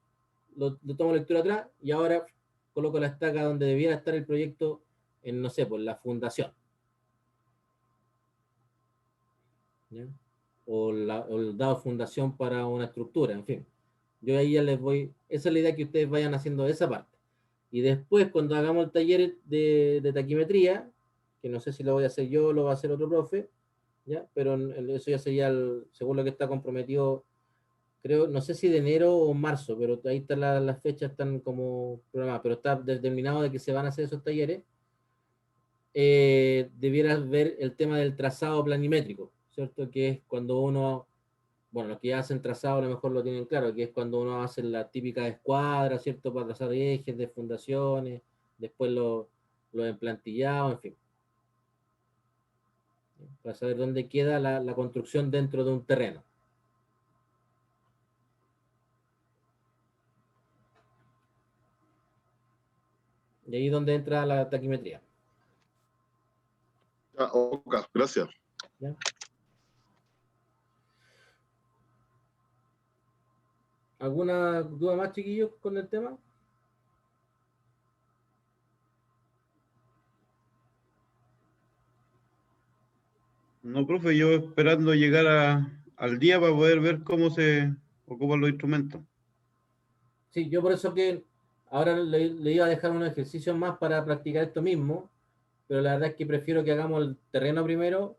lo tomo lectura atrás y ahora coloco la estaca donde debiera estar el proyecto en, no sé, por la fundación. ¿Ya? O el dado fundación para una estructura, en fin. Yo ahí ya les voy, esa es la idea, que ustedes vayan haciendo esa parte. Y después, cuando hagamos el taller de taquimetría, que no sé si lo voy a hacer yo o lo va a hacer otro profe, ¿ya? Pero eso ya sería, según lo que está comprometido, creo, no sé si de enero o marzo, pero ahí están las fechas, están como programadas, pero está determinado de que se van a hacer esos talleres. Debieras ver el tema del trazado planimétrico, ¿cierto? Que es cuando uno, bueno, los que ya hacen trazado a lo mejor lo tienen claro, que es cuando uno hace la típica escuadra, ¿cierto? Para trazar ejes de fundaciones, después los emplantillados, en fin. Para saber dónde queda la construcción dentro de un terreno. Y ahí es donde entra la taquimetría. Ya, ok, gracias. ¿Ya? ¿Alguna duda más, chiquillos, con el tema? No, profe, yo esperando llegar al día para poder ver cómo se ocupan los instrumentos. Sí, yo por eso que ahora le iba a dejar unos ejercicios más para practicar esto mismo, pero la verdad es que prefiero que hagamos el terreno primero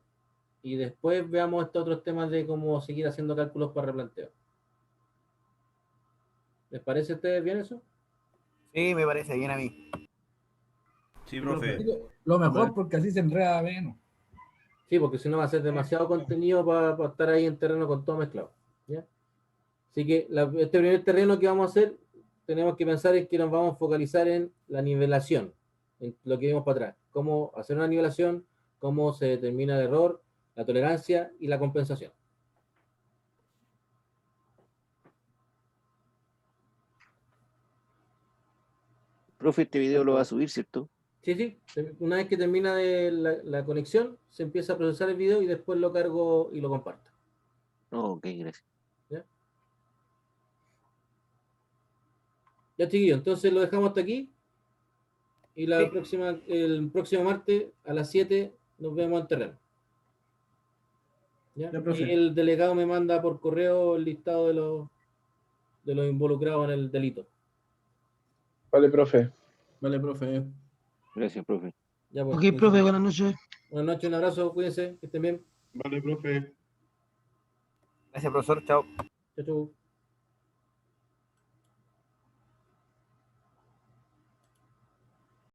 y después veamos estos otros temas de cómo seguir haciendo cálculos para replanteo. ¿Les parece a ustedes bien eso? Sí, me parece bien a mí. Sí, profe. Lo mejor, porque así se enreda menos. Sí, porque si no va a ser demasiado contenido para estar ahí en terreno con todo mezclado. ¿Ya? Así que este primer terreno que vamos a hacer, tenemos que pensar en que nos vamos a focalizar en la nivelación, en lo que vimos para atrás. Cómo hacer una nivelación, cómo se determina el error, la tolerancia y la compensación. Profe, este video lo va a subir, ¿cierto? Sí, sí. Una vez que termina de la conexión, se empieza a procesar el video y después lo cargo y lo comparto. Oh, ok, gracias. ¿Ya? Ya, chiquillos, entonces lo dejamos hasta aquí. Y el próximo martes a las 7 nos vemos en terreno. ¿Ya? Ya, profe. Y el delegado me manda por correo el listado de los involucrados en el delito. Vale, profe. Vale, profe. Gracias, profe. Ya, pues, Ok, cuídense. profe, buenas noches. Buenas noches, un abrazo, cuídense, que estén bien. Vale, profe. Gracias, profesor. Chao. Chau, chau.